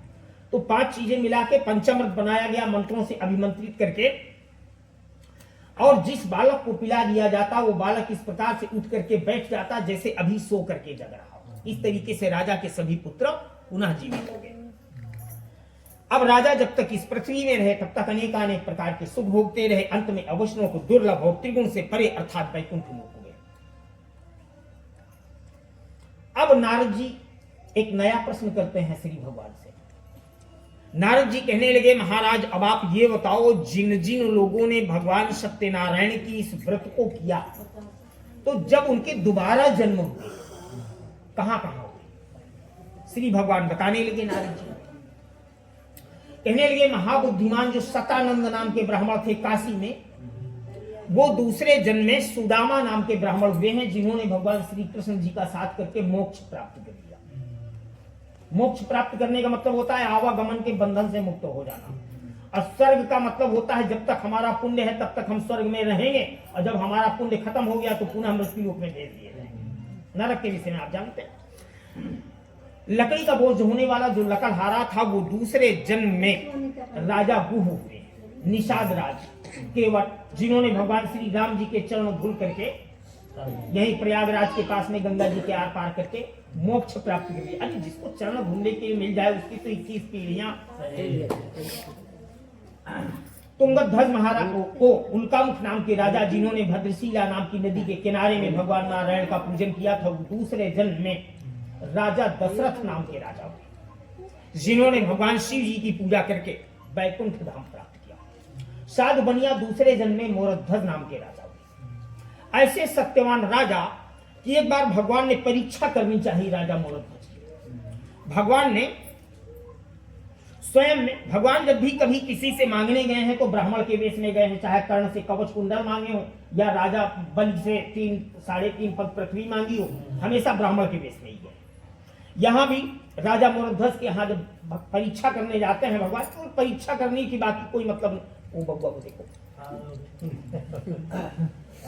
S3: तो 5 चीजें मिला के पंचामृत बनाया गया मंत्रों से अभिमंत्रित करके। और जिस बालक को पिला दिया जाता वो बालक इस प्रकार से उठ करके बैठ जाता जैसे अभी सो करके जग रहा हो। इस तरीके से राजा के सभी पुत्र पुनः जीवित हो गए। अब राजा जब तक इस पृथ्वी में रहे तब तक अनेक प्रकार के सुख भोगते रहे। अंत में अवसरों को दुर्लभ और त्रिगुण से परे अर्थात वैकुंठ लोक हो गए। अब नारद जी एक नया प्रश्न करते हैं श्री भगवान से। नारद जी कहने लगे महाराज अब आप ये बताओ जिन जिन लोगों ने भगवान सत्यनारायण की इस व्रत को किया तो जब उनके दोबारा जन्म हुए कहां हुए? श्री भगवान बताने लगे। नारद जी कहने लगे महाबुद्धिमान जो सतानंद नाम के ब्राह्मण थे काशी में, वो दूसरे जन्म में सुदामा नाम के ब्राह्मण हुए हैं जिन्होंने भगवान श्री कृष्ण जी का साथ करके मोक्ष प्राप्त कर लिया। मोक्ष प्राप्त करने का मतलब होता है आवागमन के बंधन से मुक्त हो जाना। और स्वर्ग का मतलब होता है जब तक हमारा पुण्य है तब तक हम स्वर्ग में रहेंगे, और जब हमारा पुण्य खत्म हो गया तो पुनः मृत्यु लोक में भेज दिए जाएंगे। नरक के विषय में आप जानते हैं। लकड़ी का बोझ होने वाला जो लकड़हारा था वो दूसरे जन्म में राजा गुह हुए, निषाद राज केवट, जिन्होंने भगवान श्री राम जी के चरण धुल करके यही प्रयागराज के पास में गंगा जी के आर पार करके मोक्ष प्राप्त कर लिया। अरे जिसको चरण घूमने के लिए मिल जाए उसकी तो 21 पीढ़ियां। तुंगध्वज महाराज को उल्कामुख नाम के राजा जिन्होंने भद्रशिला नाम की नदी के किनारे में भगवान नारायण का पूजन किया था, दूसरे जन्म में राजा दशरथ नाम के राजा हुए जिन्होंने भगवान शिव जी की पूजा करके वैकुंठ धाम प्राप्त किया। साधु बनिया दूसरे जन्म में मोरध्वज नाम के राजा हुए। ऐसे सत्यवान राजा कि एक बार भगवान ने परीक्षा करनी चाहिए राजा मोरध्वज की। भगवान ने स्वयं में भगवान जब भी कभी किसी से मांगने गए हैं तो ब्राह्मण के वेश में गए हैं, चाहे कर्ण से कवच कुंडल मांगे हो या राजा बलि से 3-3.5 पग पृथ्वी मांगी हो, हमेशा ब्राह्मण के वेश में ही गए। यहाँ भी राजा मोरध्वज के यहाँ जब परीक्षा करने जाते हैं भगवान, तो परीक्षा करने की बाकी कोई मतलब नहीं। वो बउआ को देखो।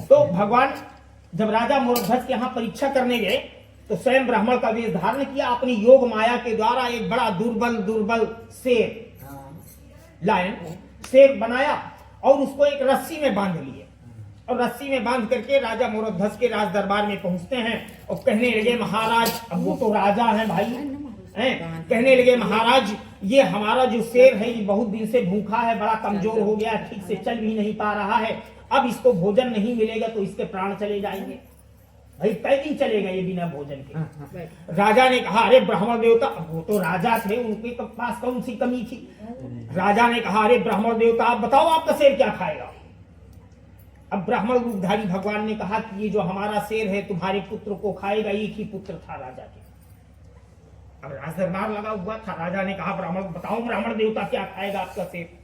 S3: तो भगवान जब राजा मोरध्वज के यहाँ परीक्षा करने गए तो स्वयं ब्राह्मण का वेश धारण किया, अपनी योग माया के द्वारा एक बड़ा दुर्बल शेर, लायन शेर बनाया और उसको एक रस्सी में बांध लिए, और रस्सी में बांध करके राजा मोरध्वज के राज दरबार में पहुंचते हैं और कहने लगे महाराज, अब वो तो राजा हैं भाई हैं, कहने लगे महाराज ये हमारा जो शेर है ये बहुत दिन से भूखा है, बड़ा कमजोर हो गया, ठीक से चल भी नहीं पा रहा है, अब इसको भोजन नहीं मिलेगा तो इसके प्राण चले जाएंगे। भाई कई दिन चलेगा ये बिना भोजन के। राजा ने कहा अरे ब्राह्मण देवता, वो तो राजा थे, उनके पास कौन सी कमी थी। राजा ने कहा अरे ब्राह्मण देवता आप बताओ आपका शेर क्या खाएगा। अब ब्राह्मण रूपधारी भगवान ने कहा कि ये जो हमारा शेर है तुम्हारे पुत्र को खाएगा, एक ही पुत्र था राजा के। अब राज दरबार लगा हुआ था, राजा ने कहा ब्राह्मण बताओ ब्राह्मण देवता क्या खाएगा आपका शेर।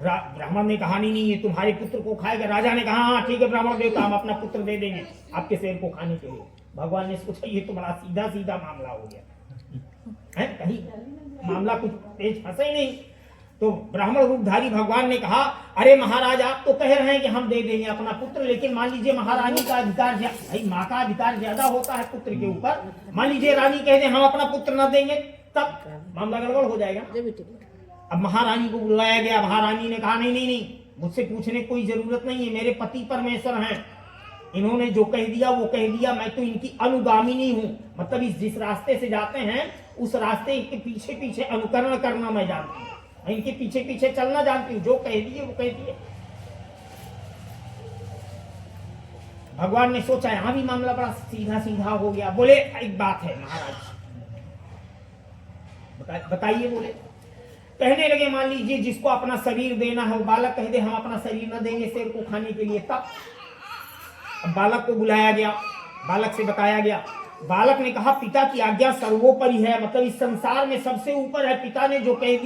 S3: ब्राह्मण ने कहा नहीं ये तुम्हारे पुत्र को खाएगा। राजा ने कहा हाँ ठीक है ब्राह्मण देवता, हम अपना पुत्र दे देंगे आपके शेर को खाने के लिए। भगवान ने सोचा ये तो बड़ा सीधा मामला हो गया है, कहीं मामला कुछ तेज फंसे ही नहीं। तो ब्राह्मण रूपधारी भगवान ने कहा अरे महाराज आप तो कह रहे हैं कि हम दे देंगे अपना पुत्र, लेकिन मान लीजिए महारानी का अधिकार, भाई माँ का अधिकार ज्यादा होता है पुत्र के ऊपर, मान लीजिए रानी कह दे हम अपना पुत्र न देंगे, तब मामला गड़बड़ हो जाएगा। अब महारानी को बुलाया गया, महारानी ने कहा नहीं मुझसे पूछने की कोई जरूरत नहीं है, मेरे पति परमेश्वर हैं, इन्होंने जो कह दिया वो कह दिया, मैं तो इनकी अनुगामिनी हूँ, मतलब इस जिस रास्ते से जाते हैं उस रास्ते के पीछे पीछे अनुकरण करना मैं जानती हूँ, मैं इनके पीछे पीछे चलना जानती हूँ, जो कह दिए वो कह दिए। भगवान ने सोचा यहाँ भी मामला बड़ा सीधा हो गया। बोले एक बात है महाराज, बताइए। बोले कहने लगे मान लीजिए जिसको अपना शरीर देना है वो बालक कह दे हम अपना शरीर न देंगे शेर को खाने के लिए, तब अब बालक को बुलाया गया, बालक से बताया गया। बालक ने कहा पिता की आज्ञा सर्वोपरि है, मतलब इस संसार में सबसे ऊपर है, पिता ने जो कह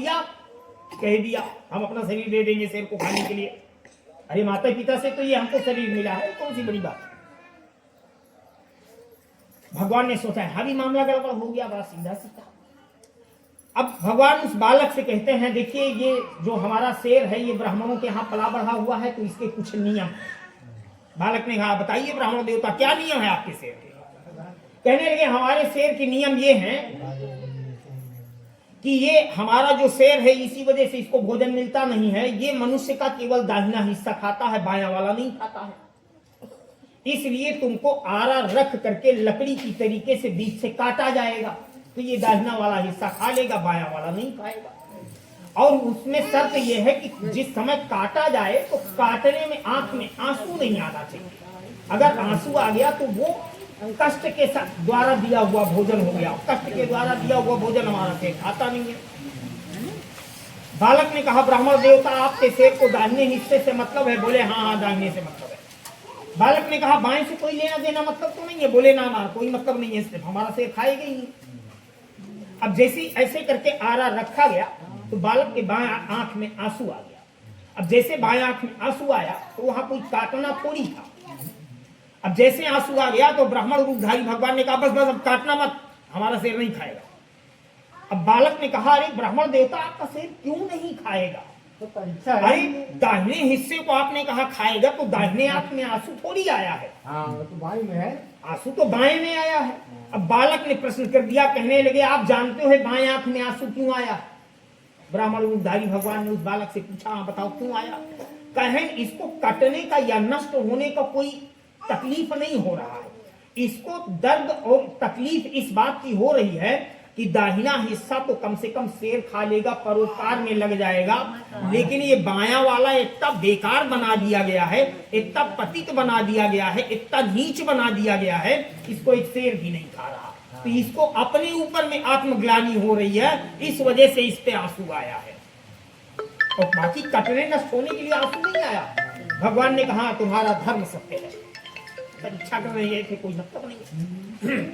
S3: दिया हम अपना शरीर दे देंगे शेर को खाने के लिए। अरे माता पिता से तो ये हमको शरीर मिला है, कौन सी बड़ी बात। भगवान ने सोचा है भी मामला गड़बड़ हो गया, बड़ा सीधा। अब भगवान उस बालक से कहते हैं देखिए ये जो हमारा शेर है ये ब्राह्मणों के यहाँ पला बढ़ा हुआ है, तो इसके कुछ नियम। बालक ने कहा बताइए ब्राह्मण देवता क्या नियम है आपके शेर के। कहने लगे हमारे शेर के नियम ये हैं कि ये हमारा जो शेर है इसी वजह से इसको भोजन मिलता नहीं है, ये मनुष्य का केवल दाहिना हिस्सा खाता है, बायां वाला नहीं खाता है, इसलिए तुमको आरा रख करके लकड़ी की तरीके से बीच से काटा जाएगा, तो ये दाहिना वाला हिस्सा खा लेगा, बायां वाला नहीं खाएगा। और उसमें शर्त यह है कि जिस समय काटा जाए तो काटने में आंख में आंसू नहीं आना चाहिए, अगर आंसू आ गया तो वो कष्ट के द्वारा दिया हुआ भोजन हो गया, कष्ट के द्वारा दिया हुआ भोजन हमारा शेर खाता नहीं है। बालक ने कहा ब्राह्मण देवता आपके शेर को दाहिने हिस्से से मतलब है। बोले हाँ दाहिने से मतलब है। बालक ने कहा बाएं से कोई लेना देना मतलब तो नहीं है। बोले ना कोई मतलब नहीं है, सिर्फ हमारा शेर खाएगा ही नहीं। अब जैसे ऐसे करके आरा रखा गया तो बालक के बाएं आंख में आंसू आ गया। अब जैसे बाएं आंख में आंसू आया तो वहां कोई काटना थोड़ी था। अब जैसे आंसू आ गया तो ब्राह्मण रूपधारी भगवान ने कहा बस अब काटना मत, हमारा शेर नहीं खाएगा। अब बालक ने कहा अरे ब्राह्मण देवता आपका शेर क्यों नहीं खाएगा।
S5: तो परीक्षा है।
S3: अरे दाहिने हिस्से को आपने कहा खाएगा तो दाहिने आंख में आंसू थोड़ी आया है,
S5: तो बाई में है,
S3: आंसू तो बाएं में आया है। अब बालक ने प्रश्न कर दिया, कहने लगे आप जानते हो बाएं आंख में आंसू क्यों आया। ब्राह्मण रूपधारी भगवान ने उस बालक से पूछा हाँ बताओ क्यों आया। कहें इसको कटने का या नष्ट होने का कोई तकलीफ नहीं हो रहा है, इसको दर्द और तकलीफ इस बात की हो रही है कि दाहिना हिस्सा तो कम से कम शेर खा लेगा, परोपकार में लग जाएगा, लेकिन ये बायां वाला इतना बेकार बना दिया गया है, इतना पतित बना दिया गया है, इतना नीच बना दिया गया है, इसको एक शेर भी नहीं खा रहा। तो इसको अपने ऊपर में आत्मग्लानि हो रही है, इस वजह से इस पे आंसू आया है, और बाकी कटने नष्ट होने के लिए आंसू नहीं आया। भगवान ने कहा तुम्हारा धर्म सत्य है, परीक्षा कर रही है कि कोई मतलब नहीं है।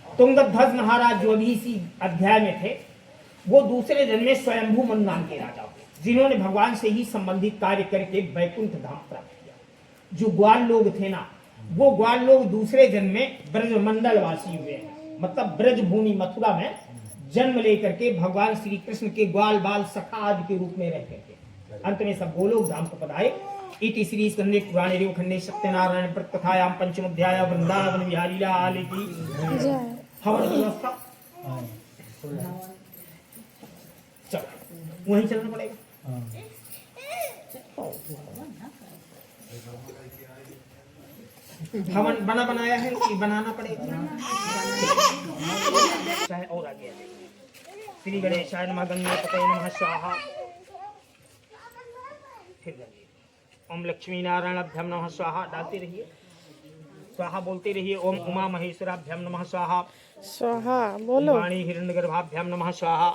S3: तुंगध्वज महाराज जो अभी इसी अध्याय में थे, वो दूसरे जन्म में स्वयंभू मनु नाम के राजा हुए, जिन्होंने भगवान से ही संबंधित कार्य करके वैकुंठ धाम प्राप्त किया। जो ग्वाल लोग थे ना, वो ग्वाल लोग दूसरे जन्म में ब्रजमंडल वासी हुए, मतलब ब्रज भूमि मथुरा में जन्म लेकर के भगवान श्री कृष्ण के ग्वाल बाल सखा आदि के रूप में रह करके अंत में सब गोलोक धाम को पधारे। इति श्री स्कंदे पुराणे रेवखंडे सत्यनारायण प्रकथायां पंचमोध्याय वृंदावन विहारी लाल की हवन व्यवस्था। चलो वहीं चलना पड़ेगा। हवन बना बनाया है कि बनाना पड़ेगा। चाहे और आगे आ जाए। श्री गणेशाय नमः, गणपतये नमः स्वाहा। फिर गणेश ओम लक्ष्मी नारायणाभ्यम नमः स्वाहा डालते रहिए, स्वाहा बोलते रहिए। ओम उमा महेश्वराभ्यम नमः स्वाहा
S4: स्वाहा बोलो।
S3: वाणी हिरण्यगर्भाभ्यम नमः स्वाहा।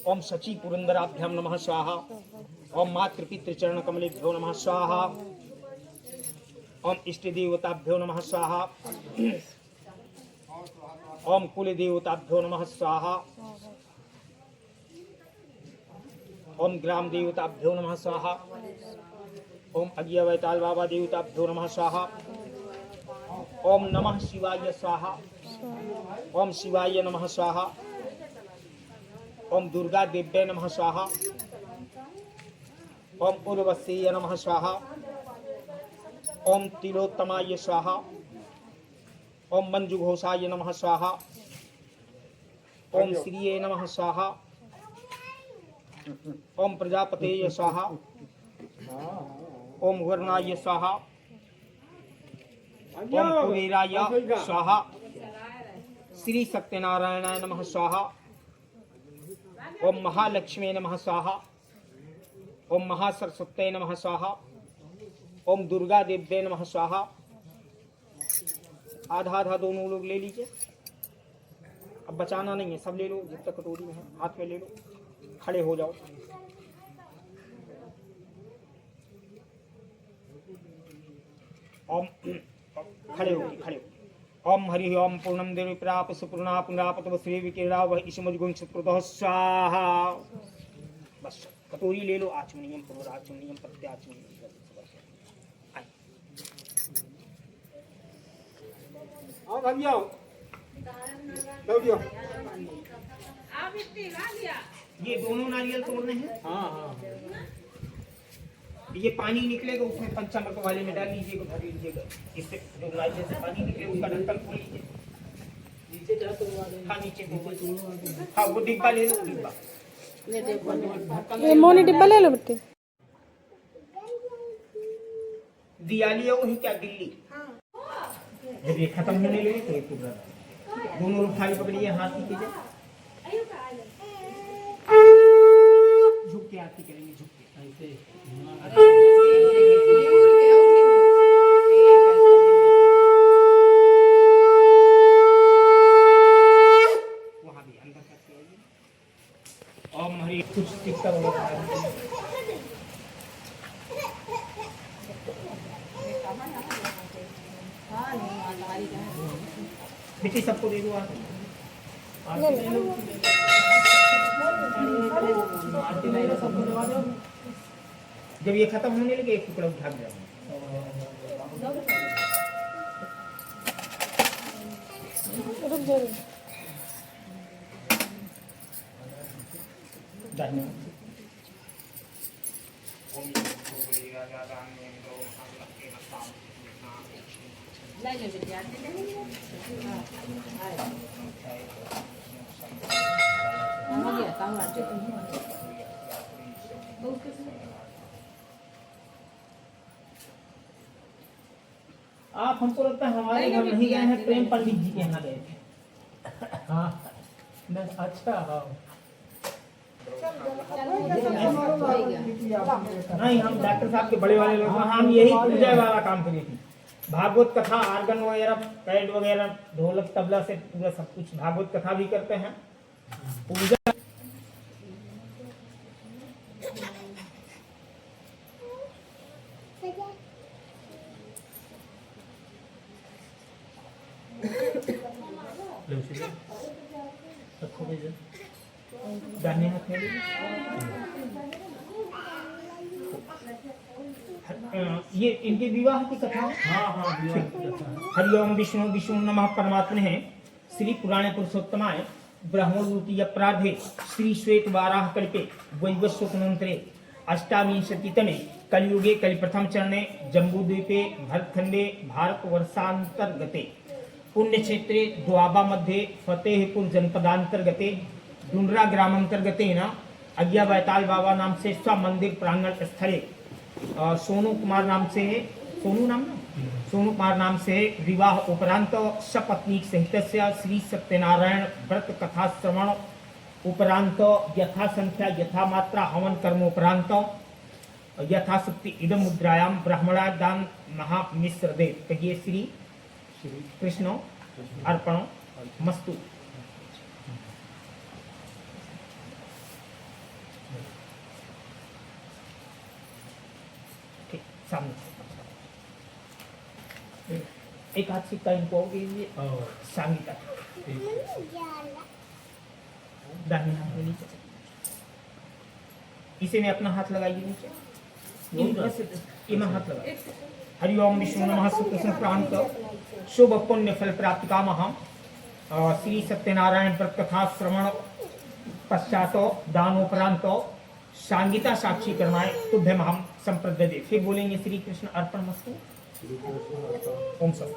S3: ओम शची पुरंदराभ्यम नमः स्वाहा। ओम मातृपितृ चरण कमलेभ्यो नमः स्वाहा। ओम इष्ट देवताभ्यो नमः स्वाहा। ओम कुल देवताभ्यो नमः स्वाहा। ओम ग्राम देवताभ्यो नमः स्वाहा। ओम अज्ञा वैताल बाबा देवताभ्यो नमः स्वाहा। ओम नमः शिवाय स्वाहा। ओम शिवाय नमः स्वाहा। ओम दुर्गा देव्ये नमः स्वाहा। ओम उर्वशीय नमः स्वाहा। ओम तिलोत्तमाय स्वाहा। ओम मंजुघोषाय नमः स्वाहा। ओम श्रीये नमः स्वाहा। ओम प्रजापतेय स्वाहा। ओम वर्णाय स्वाहा। ओम कुबेराय स्वाहा। श्री सत्यनारायणाय नमः स्वाहा। ओम महालक्ष्मी नमः स्वाहा। ओम महासरस्वत्यै नमः स्वाहा। ओम दुर्गा देव्ये नमः स्वाहा। आधा आधा दोनों लोग ले लीजिए, अब बचाना नहीं है, सब ले लो, जब तक कटोरी में है हाथ में ले लो। खड़े हो जाओ। ओम खड़े हो, खड़े हो। ओम हरि ओम पूर्णम देवी प्राप सुपूर्णा पुनरापत श्री विकिरा वह इसमुद्गुण सुकृतः स्वाहा। बस कटोरी ले लो। आचमनीयम पूर्वाचमनीयम प्रत्याचमनीयम।
S2: आओ भाभी आओ, दौड़ियो।
S3: ये दोनों नारियल तोड़ने हैं।
S2: हाँ हाँ
S3: ये पानी निकलेगा उसमें पंचामृत वाले में डाल लीजिएगा, भर लीजिएगा। इससे जो नारियल से पानी निकले उसका ढक्कन खोल लीजिए। नीचे जा तो हाँ नीचे हाँ वो डिब्बा ले लो, डिब्बा
S4: ये मोनी डिब्बा ले लो बेटे।
S3: दियाली है वही क्या दिल्ली। जब ये खत्म होने लगे तो ये टुकड़ा दोनों लोग थाली पकड़िए, हाथ कीजिए, झुक के आरती करेंगे, झुक के ऐसे। वहाँ भी अंदर करके आइए। ओम हरि कुछ टिक्का वगैरह बेटी सबको दे दो। जब ये खत्म होने लगे एक टुकड़ा उठा दिया। आप हमको लगता है हमारे घर नहीं गए हैं, प्रेम पंडित जी के यहाँ गए थे।
S2: हाँ अच्छा हाँ
S3: नहीं हम डॉक्टर साहब के बड़े वाले लोग, हम यही पूजा वाला काम करी थी। भागवत कथा, आर्गन वगैरह, पैड वगैरह, ढोलक तबला से पूरा सब कुछ भागवत कथा भी करते हैं। पूजा दाहिने हाथ में ये इनके विवाह की कथा है।
S2: हाँ
S3: हरिओम विष्णु विष्णु नमः परमात्मने श्री पुराणे पुरुषोत्तमाय ब्रह्मो द्वितीय प्रार्धे श्री श्वेत वाराह कल्पे वैवस्वतमंत्रे अष्टाविंशतितमे कलियुगे कलिप्रथम चरणे जम्बूद्वीपे भरतखंडे भारतवर्षांतर्गते पुण्यक्षेत्रे द्वाबा मध्ये फतेहपुर जनपदांतर्गते डुंडरा ग्रामांतर्गतेन अज्ञा बैताल बाबा नाम से स्व मंदिर प्रांगण स्थले सोनू कुमार नाम से सोनू कुमार नाम से विवाह उपरांत सपत्नीक सहित श्री सत्यनारायण व्रत कथा श्रवण उपरांत यथा संख्या यथा मात्रा हवन कर्म उपरांत यथाशक्ति इदम मुद्रायाम ब्राह्मणा दान महामिश्र दे। कहिए श्री कृष्ण अर्पण मस्तु। सामने एक हाथ सिक्का इनको सांगीता दाहिने हाथ में नीचे इसे में अपना हाथ लगाइए नीचे इमा हाथ लगा। हरिओम विष्णु नमः सुकृष्ण प्रांत शुभ पुण्य फल प्राप्ति कामहम श्री सत्यनारायण व्रत कथा श्रवण पश्चात दानोपरांत सांगीता साक्षी करवाए तुभ्यम हम संप्रदे। फिर बोलेंगे श्री कृष्ण अर्पण मस्तु ओम सब।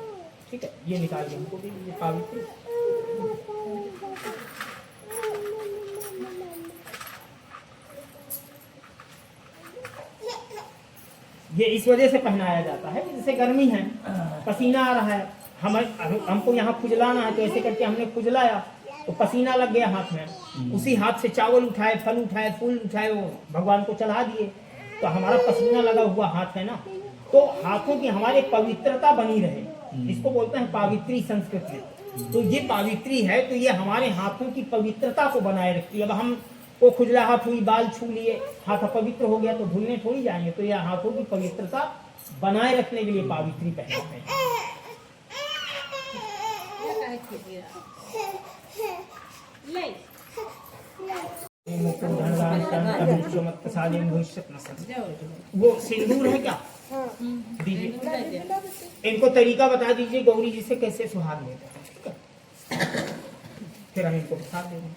S3: ठीक है, ये निकाल दें हमको भी ये पावित्र। ये इस वजह से पहनाया जाता है जैसे गर्मी है, पसीना आ रहा है, हमको यहाँ खुजलाना है तो ऐसे करके हमने खुजलाया तो पसीना लग गया हाथ में, उसी हाथ से चावल उठाए, फल उठाए, फूल उठाए, वो भगवान को चढ़ा दिए तो हमारा पसीना लगा हुआ हाथ है ना, तो हाथों की हमारे पवित्रता बनी रहे, इसको बोलते हैं पावित्री संस्कृति। तो ये पावित्री है तो ये हमारे हाथों की पवित्रता को बनाए रखती है। अब हम को खुजलाहट हुई, बाल छू लिए, हाथ अपवित्र हो गया तो धुलने थोड़ी जाएंगे, तो यह हाथों की पवित्रता बनाए रखने के लिए पावित्री पहनते हैं। वो सिंदूर है क्या दीजिए, इनको तरीका बता दीजिए गौरी जी से कैसे सुहाग लेते हैं, फिर हम इनको बता देंगे।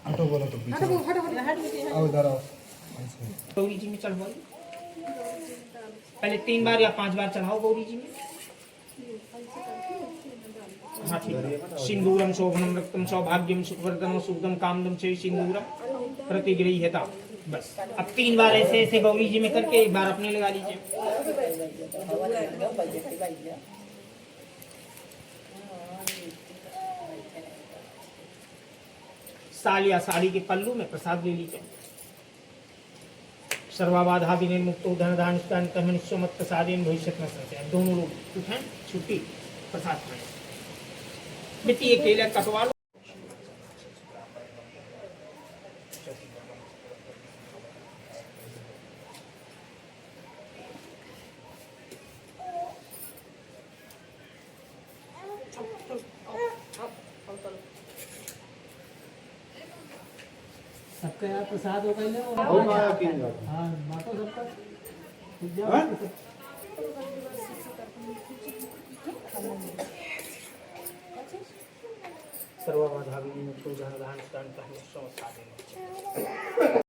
S3: गौरी जी में चढ़वाइए, पहले 3 बार या 5 बार चढ़ाओ गौरी जी में। हाँ ठीक है। सिंदूरम शोभनम रक्तम सौभाग्यम सुखवर्धनम सुखदम कामदम से सिंदूरम प्रतिगृह्यता। बस अब 3 बार ऐसे ऐसे गौरी जी में करके 1 बार अपने लगा लीजिए। साल या साड़ी के पल्लू में प्रसाद ले लीजिए। सर्वाबाधा विनिर्मुक्तो धनदान मत प्रसादेन भविष्य न संचय। दोनों लोग उठें, छुट्टी, प्रसाद खाएं। बेटी ये केला कटवा लो।
S2: सबका यार प्रसाद हो गई हाँ बाटो सबका
S3: सर्वबाधा विनिर्मुक्तो धनदान